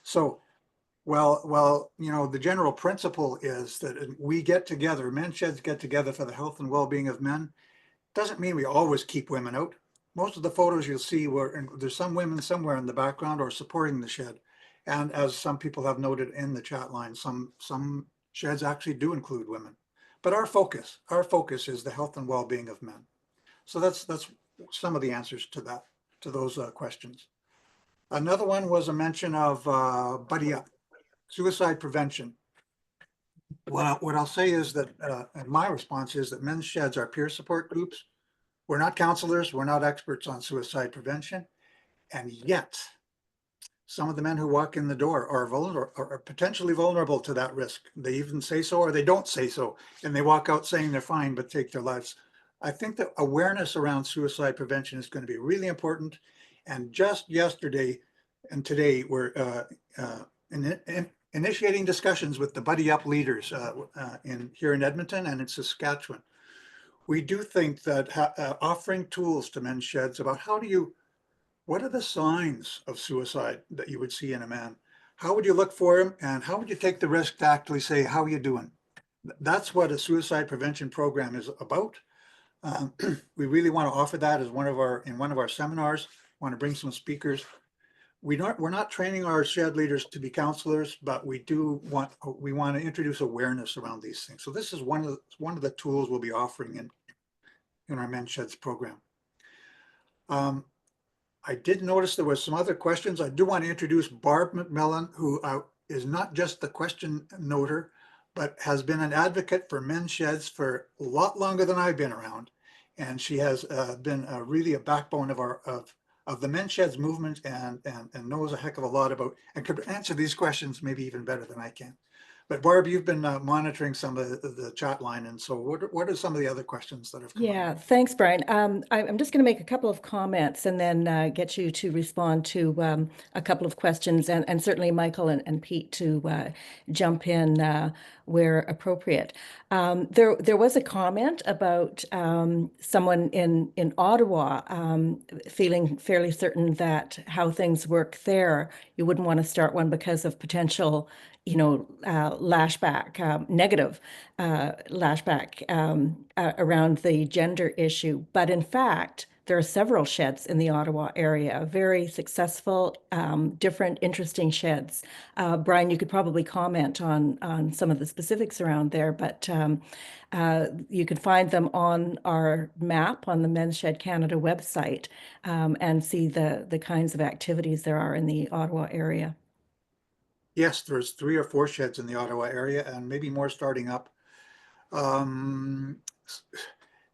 So, the general principle is that we get together, men's sheds get together for the health and well-being of men. Doesn't mean we always keep women out. Most of the photos you'll see there's some women somewhere in the background or supporting the shed. And as some people have noted in the chat line, some sheds actually do include women. But our focus is the health and well-being of men. So that's some of the answers to those questions. Another one was a mention of buddy up, suicide prevention. What I'll say is that, and my response is that men's sheds are peer support groups. We're not counselors, we're not experts on suicide prevention, and yet some of the men who walk in the door are vulnerable, are potentially vulnerable to that risk. They even say so, or they don't say so, and they walk out saying they're fine, but take their lives. I think that awareness around suicide prevention is going to be really important. And just yesterday and today, we're initiating discussions with the Buddy Up leaders here in Edmonton and in Saskatchewan. We do think that offering tools to men's sheds about what are the signs of suicide that you would see in a man? How would you look for him, and how would you take the risk to actually say, how are you doing? That's what a suicide prevention program is about. We really want to offer that as one of our seminars. Want to bring some speakers. We're not training our shed leaders to be counselors, but we want to introduce awareness around these things. So this is one of the tools we'll be offering in our men's sheds program. I did notice there was some other questions. I do want to introduce Barb McMillan, who is not just the question noter, but has been an advocate for men's sheds for a lot longer than I've been around. And she has been really a backbone of the men's sheds movement, and knows a heck of a lot about, and could answer these questions maybe even better than I can. But Barb, you've been monitoring some of the chat line, and so what are some of the other questions that have come up? Yeah, thanks, Brian. I'm just going to make a couple of comments and then get you to respond to a couple of questions, and certainly Michael and Pete to jump in where appropriate. There was a comment about someone in Ottawa feeling fairly certain that how things work there, you wouldn't want to start one because of potential, lashback, negative lashback around the gender issue. But in fact, there are several sheds in the Ottawa area, very successful, different, interesting sheds. Brian, you could probably comment on some of the specifics around there, but you can find them on our map on the Men's Shed Canada website, and see the kinds of activities there are in the Ottawa area. Yes, there's 3 or 4 sheds in the Ottawa area, and maybe more starting up.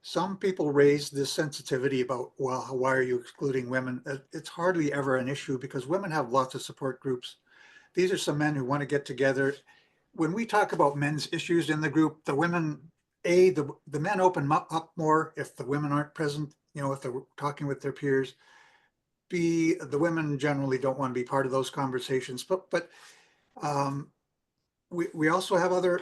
Some people raise this sensitivity about, well, why are you excluding women? It's hardly ever an issue because women have lots of support groups. These are some men who want to get together. When we talk about men's issues in the group, the women, the men open up more if the women aren't present, if they're talking with their peers. B, the women generally don't want to be part of those conversations, but we also have other,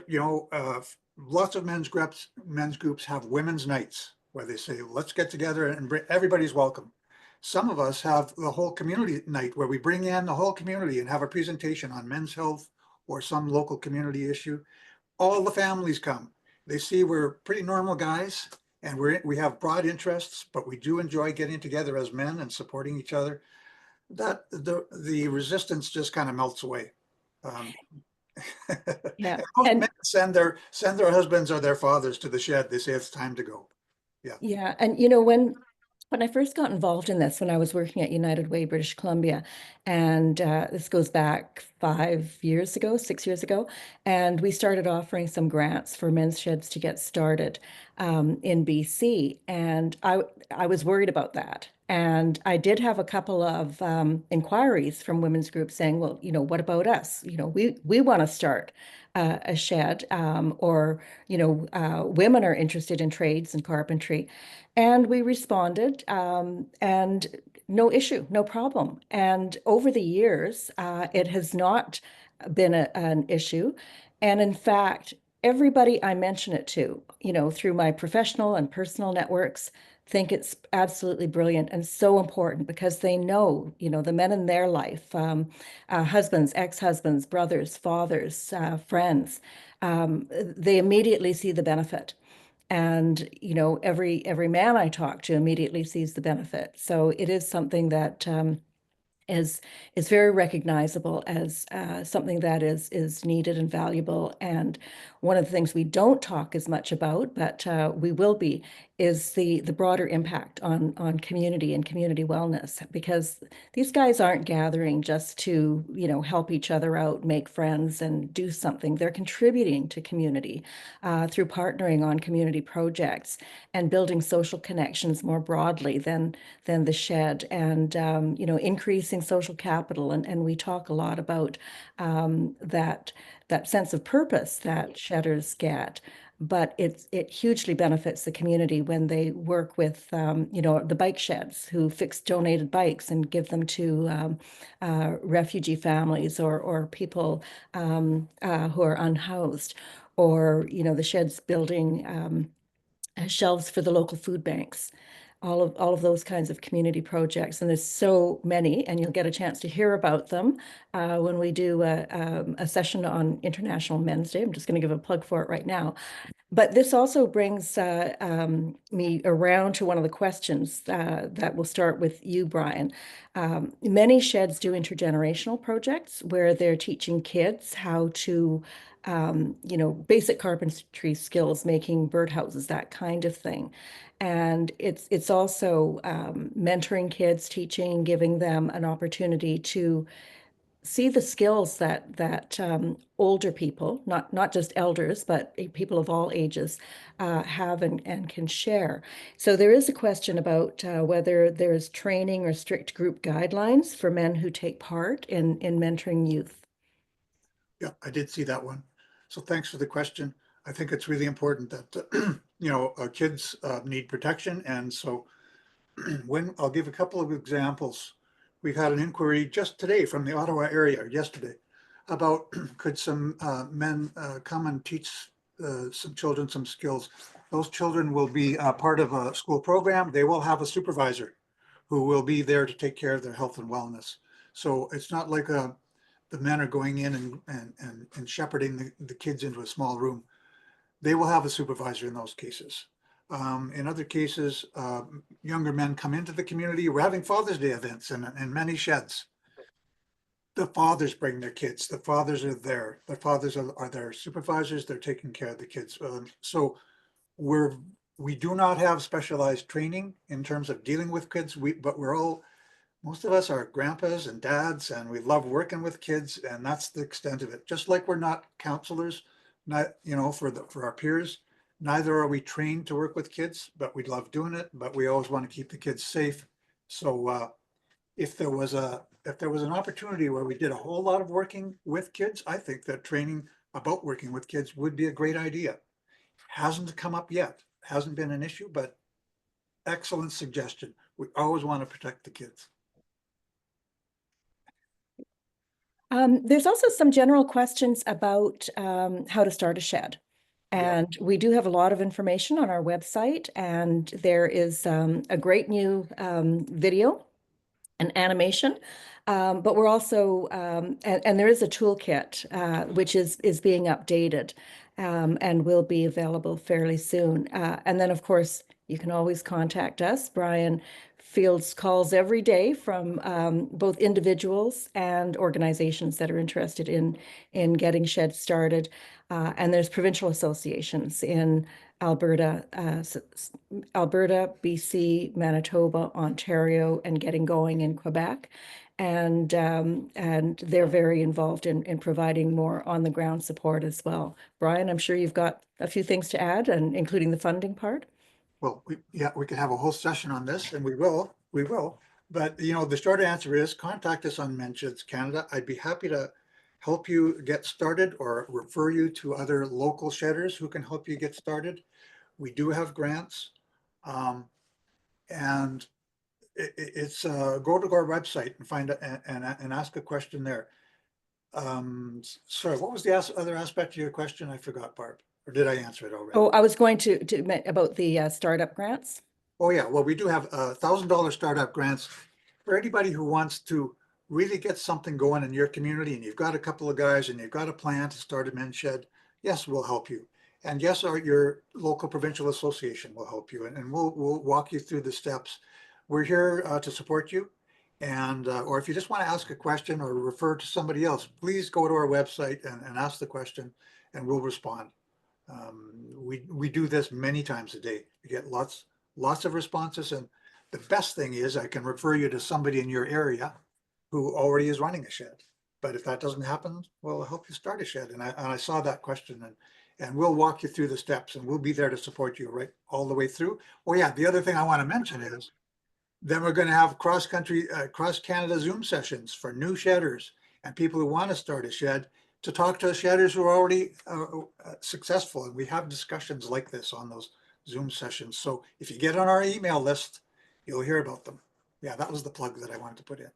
lots of men's groups have women's nights where they say, let's get together and everybody's welcome. Some of us have the whole community night where we bring in the whole community and have a presentation on men's health or some local community issue. All the families come. They see we're pretty normal guys and we have broad interests, but we do enjoy getting together as men and supporting each other. That the resistance just kind of melts away. Yeah, Most men send their husbands or their fathers to the shed. They say it's time to go. Yeah, and when I first got involved in this, when I was working at United Way, British Columbia, and this goes back 5 years ago, 6 years ago, and we started offering some grants for men's sheds to get started in BC, and I was worried about that. And I did have a couple of inquiries from women's groups saying, well, what about us? We want to start a shed, or women are interested in trades and carpentry. And we responded, and no issue, no problem. And over the years, it has not been an issue. And in fact, everybody I mention it to, through my professional and personal networks, think it's absolutely brilliant and so important because they know, the men in their life, husbands, ex-husbands, brothers, fathers, friends, they immediately see the benefit. And every man I talk to immediately sees the benefit. So it is something that is very recognizable as something that is needed and valuable. And one of the things we don't talk as much about, but we will be, is the broader impact on community and community wellness, because these guys aren't gathering just to help each other out, make friends, and do something. They're contributing to community through partnering on community projects and building social connections more broadly than the shed, and increasing building social capital, and we talk a lot about that sense of purpose that shedders get. But it hugely benefits the community when they work with, the bike sheds who fix donated bikes and give them to refugee families or people who are unhoused, or the sheds building shelves for the local food banks. All of those kinds of community projects, and there's so many, and you'll get a chance to hear about them when we do a session on International Men's Day. I'm just going to give a plug for it right now. But this also brings me around to one of the questions that will start with you, Brian. Many sheds do intergenerational projects where they're teaching kids how to, basic carpentry skills, making birdhouses, that kind of thing. And it's also mentoring kids, teaching, giving them an opportunity to see the skills that older people, not just elders, but people of all ages, have and can share. So there is a question about whether there's training or strict group guidelines for men who take part in mentoring youth. Yeah, I did see that one. So thanks for the question. I think it's really important that, kids need protection. And so I'll give a couple of examples. We've had an inquiry just today from the Ottawa area, yesterday, about could some men come and teach some children some skills. Those children will be part of a school program. They will have a supervisor who will be there to take care of their health and wellness. So it's not like the men are going in and shepherding the kids into a small room. They will have a supervisor in those cases. In other cases, younger men come into the community. We're having Father's Day events in many sheds. The fathers bring their kids. The fathers are there. The fathers are their supervisors. They're taking care of the kids. So we do not have specialized training in terms of dealing with kids. But most of us are grandpas and dads, and we love working with kids, and that's the extent of it. Just like we're not counselors, for our peers, neither are we trained to work with kids, but we love doing it. But we always want to keep the kids safe. So if there was an opportunity where we did a whole lot of working with kids, I think that training about working with kids would be a great idea. Hasn't come up yet, hasn't been an issue, but excellent suggestion. We always want to protect the kids. There's also some general questions about how to start a shed. And we do have a lot of information on our website, and there is a great new video, an animation, but we're also, and there is a toolkit which is being updated and will be available fairly soon. And then, of course, you can always contact us. Brian fields calls every day from both individuals and organizations that are interested in getting sheds started. And there's provincial associations in Alberta, BC, Manitoba, Ontario, and getting going in Quebec. And they're very involved in providing more on the ground support as well. Brian, I'm sure you've got a few things to add, and including the funding part. Well, we could have a whole session on this, and we will. But the short answer is contact us on Men's Sheds Canada. I'd be happy to help you get started or refer you to other local shedders who can help you get started. We do have grants, and it's go to our website and find and ask a question there. Sorry, what was the other aspect of your question? I forgot, Barb. Or did I answer it already? Oh, I was going to about the startup grants. Oh yeah, well, we do have $1,000 startup grants for anybody who wants to really get something going in your community, and you've got a couple of guys and you've got a plan to start a men's shed. Yes, we'll help you. And yes, your local provincial association will help you, and we'll walk you through the steps. We're here to support you. And or if you just want to ask a question or refer to somebody else, please go to our website and ask the question, and we'll respond. We do this many times a day. We get lots of responses, and the best thing is I can refer you to somebody in your area who already is running a shed. But if that doesn't happen, we'll help you start a shed. And I saw that question, and we'll walk you through the steps, and we'll be there to support you right all the way through. Oh yeah, the other thing I want to mention is Then we're going to have cross-country, cross-Canada Zoom sessions for new shedders and people who want to start a shed to talk to shedders who are already successful. And we have discussions like this on those Zoom sessions. So if you get on our email list, you'll hear about them. Yeah, that was the plug that I wanted to put in.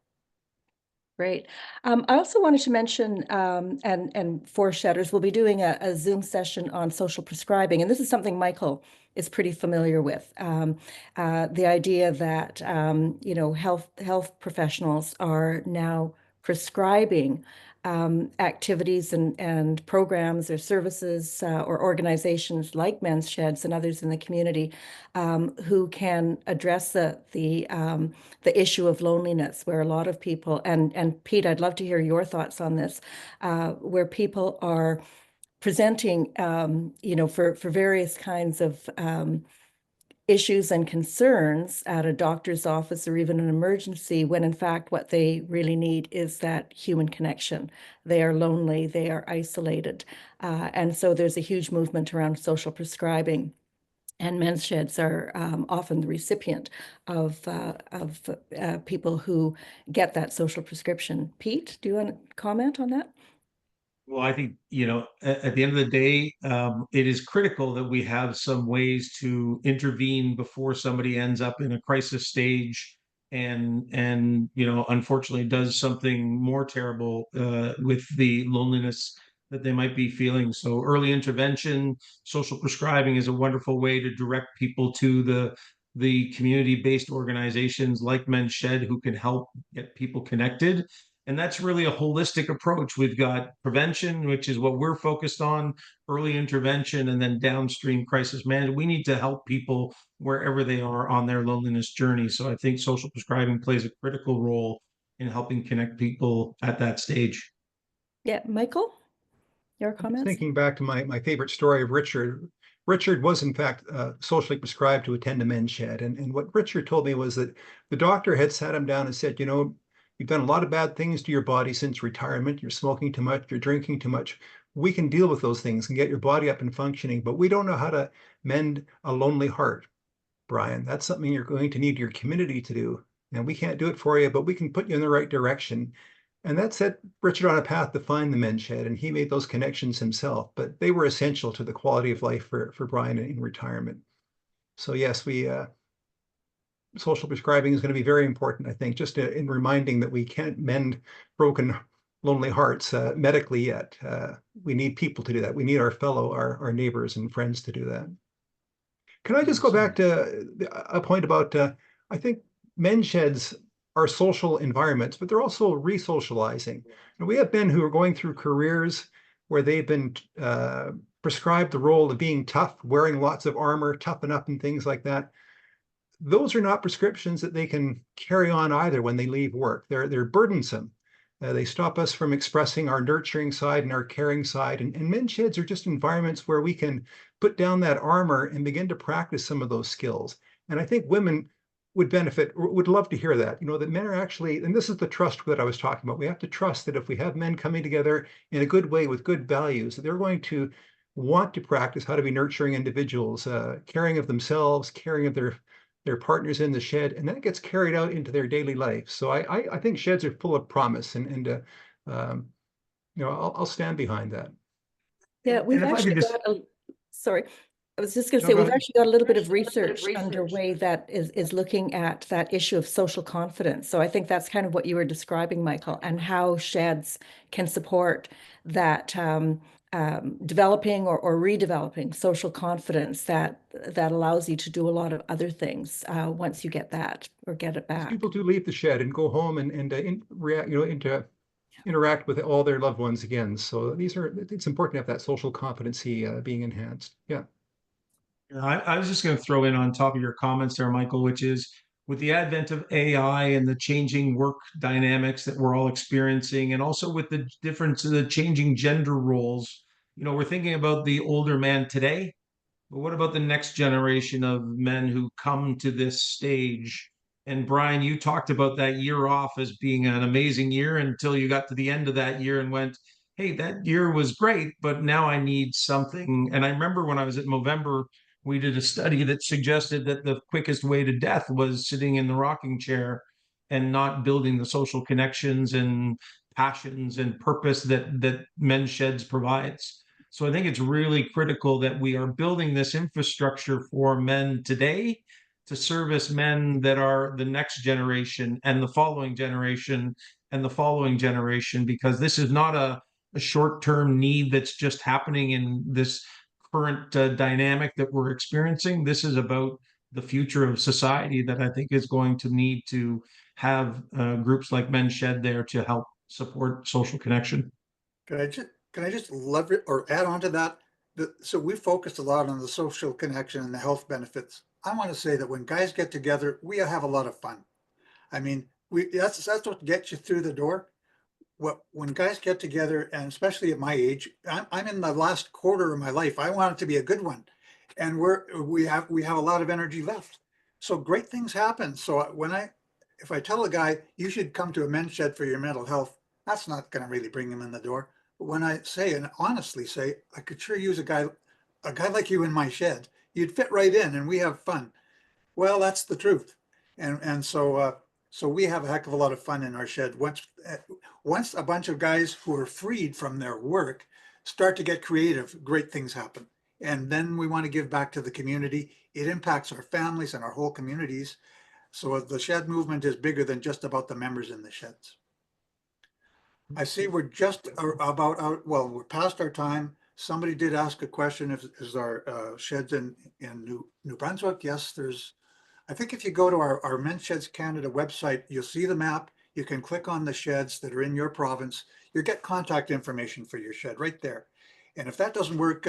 Great. I also wanted to mention, and for shedders, we'll be doing a Zoom session on social prescribing, and this is something Michael is pretty familiar with. The idea that health professionals are now prescribing activities and programs or services or organizations like Men's Sheds and others in the community who can address the issue of loneliness, where a lot of people, and Pete, I'd love to hear your thoughts on this, where people are presenting, for various kinds of issues and concerns at a doctor's office or even an emergency, when in fact what they really need is that human connection. They are lonely, they are isolated. And so there's a huge movement around social prescribing. And Men's Sheds are often the recipient of people who get that social prescription. Pete, do you want to comment on that? Well, I think, at the end of the day, it is critical that we have some ways to intervene before somebody ends up in a crisis stage and unfortunately does something more terrible with the loneliness that they might be feeling. So early intervention, social prescribing is a wonderful way to direct people to the community-based organizations like Men's Shed who can help get people connected. And that's really a holistic approach. We've got prevention, which is what we're focused on, early intervention, and then downstream crisis management. We need to help people wherever they are on their loneliness journey. So I think social prescribing plays a critical role in helping connect people at that stage. Yeah, Michael, your I'm just comments? thinking back to my favorite story of Richard. Richard was, in fact, socially prescribed to attend a men's shed. And what Richard told me was that the doctor had sat him down and said, you've done a lot of bad things to your body since retirement. You're smoking too much, you're drinking too much. We can deal with those things and get your body up and functioning, but we don't know how to mend a lonely heart, Brian. That's something you're going to need your community to do. And we can't do it for you, but we can put you in the right direction. And that set Richard on a path to find the men's shed, and he made those connections himself, but they were essential to the quality of life for Brian in retirement. So yes, social prescribing is going to be very important, I think, just in reminding that we can't mend broken, lonely hearts medically yet. We need people to do that. We need our neighbors and friends to do that. Can I just go back to a point about, I think men's sheds are social environments, but they're also re-socializing. And we have men who are going through careers where they've been prescribed the role of being tough, wearing lots of armor, toughen up and things like that. Those are not prescriptions that they can carry on either when they leave work. They're burdensome. They stop us from expressing our nurturing side and our caring side. And men's sheds are just environments where we can put down that armor and begin to practice some of those skills. And I think women would benefit, would love to hear that, that men are actually, and this is the trust that I was talking about. We have to trust that if we have men coming together in a good way with good values, that they're going to want to practice how to be nurturing individuals, caring of themselves, caring of their partners in the shed, and that gets carried out into their daily life. So I think sheds are full of promise, and I'll stand behind that. Yeah, And we've if I actually could just, got sorry, I was just going to no, say, go we've ahead. actually got a little bit of research underway that is looking at that issue of social confidence. So I think that's kind of what you were describing, Michael, and how sheds can support that developing or redeveloping social confidence that allows you to do a lot of other things once you get that or get it Because back. people do leave the shed and go home and react, interact with all their loved ones again. So it's important to have that social competency being enhanced. Yeah. I was just going to throw in on top of your comments there, Michael, which is with the advent of AI and the changing work dynamics that we're all experiencing, and also with the difference of the changing gender roles, we're thinking about the older man today, but what about the next generation of men who come to this stage? And Brian, you talked about that year off as being an amazing year until you got to the end of that year and went, hey, that year was great, but now I need something. And I remember when I was at Movember we did a study that suggested that the quickest way to death was sitting in the rocking chair and not building the social connections and passions and purpose that men's sheds provides. So I think it's really critical that we are building this infrastructure for men today to service men that are the next generation and the following generation and the following generation, because this is not a short-term need that's just happening in this current dynamic that we're experiencing. This is about the future of society that I think is going to need to have groups like Men's Shed there to help support social connection. Can I just leverage or add on to that? So we focused a lot on the social connection and the health benefits. I want to say that when guys get together, we have a lot of fun. I mean, that's what gets you through the door. When guys get together, and especially at my age, I'm in the last quarter of my life. I want it to be a good one, and we have a lot of energy left. So great things happen. So if I tell a guy you should come to a men's shed for your mental health, that's not going to really bring him in the door. But when I say and honestly say I could sure use a guy like you in my shed, you'd fit right in, and we have fun. Well, that's the truth. So we have a heck of a lot of fun in our shed. Once a bunch of guys who are freed from their work start to get creative, great things happen. And then we want to give back to the community. It impacts our families and our whole communities. So the shed movement is bigger than just about the members in the sheds. I see we're just about out. Well, we're past our time. Somebody did ask a question, is our sheds in New Brunswick? Yes, I think if you go to our Men's Sheds Canada website, you'll see the map. You can click on the sheds that are in your province. You'll get contact information for your shed right there. And if that doesn't work,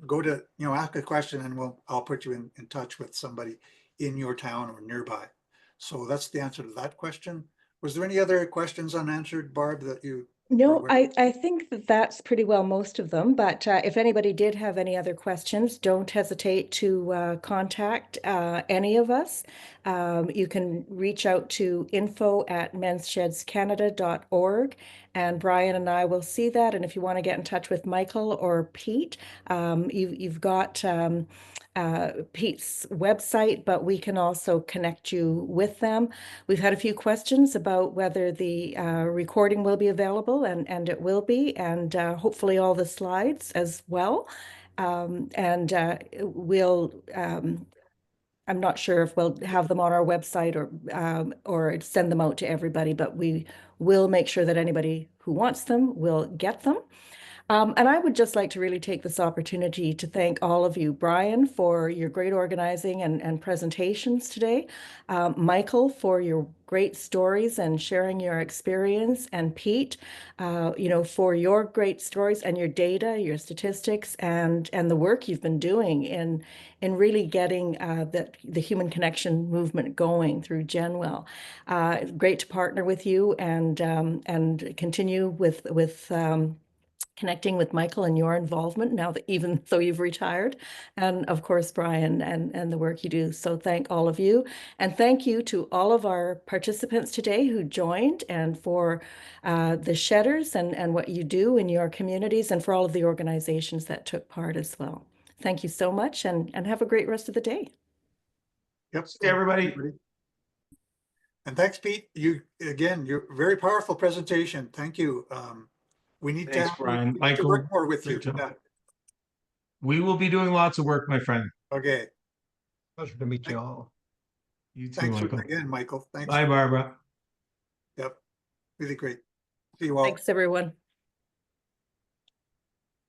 go to, ask a question, and I'll put you in touch with somebody in your town or nearby. So that's the answer to that question. Was there any other questions unanswered, Barb, that you? No, I think that's pretty well most of them, but if anybody did have any other questions, don't hesitate to contact any of us. You can reach out to info@mensshedscanada.org, and Brian and I will see that. And if you want to get in touch with Michael or Pete, you've got Pete's website, but we can also connect you with them. We've had a few questions about whether the recording will be available, and it will be, and hopefully all the slides as well. I'm not sure if we'll have them on our website or send them out to everybody, but we will make sure that anybody who wants them will get them. And I would just like to really take this opportunity to thank all of you, Brian, for your great organizing and presentations today, Michael, for your great stories and sharing your experience, and Pete, for your great stories and your data, your statistics, and the work you've been doing in really getting the human connection movement going through Genwell. Great to partner with you and continue with connecting with Michael and your involvement now that even though you've retired, and of course, Brian and the work you do. So thank all of you. And thank you to all of our participants today who joined, and for the shedders and what you do in your communities, and for all of the organizations that took part as well. Thank you so much, and have a great rest of the day. Yep. Hey, everybody. And thanks, Pete. You're very powerful presentation. Thank you. We need Thanks, Brian. Michael, to work more with you. We will be doing lots of work, my friend. Okay. Pleasure to meet you all. You too, Thanks Michael. again, Michael. Thanks. Bye, Barbara. Yep. Really great. See you all. Thanks, everyone.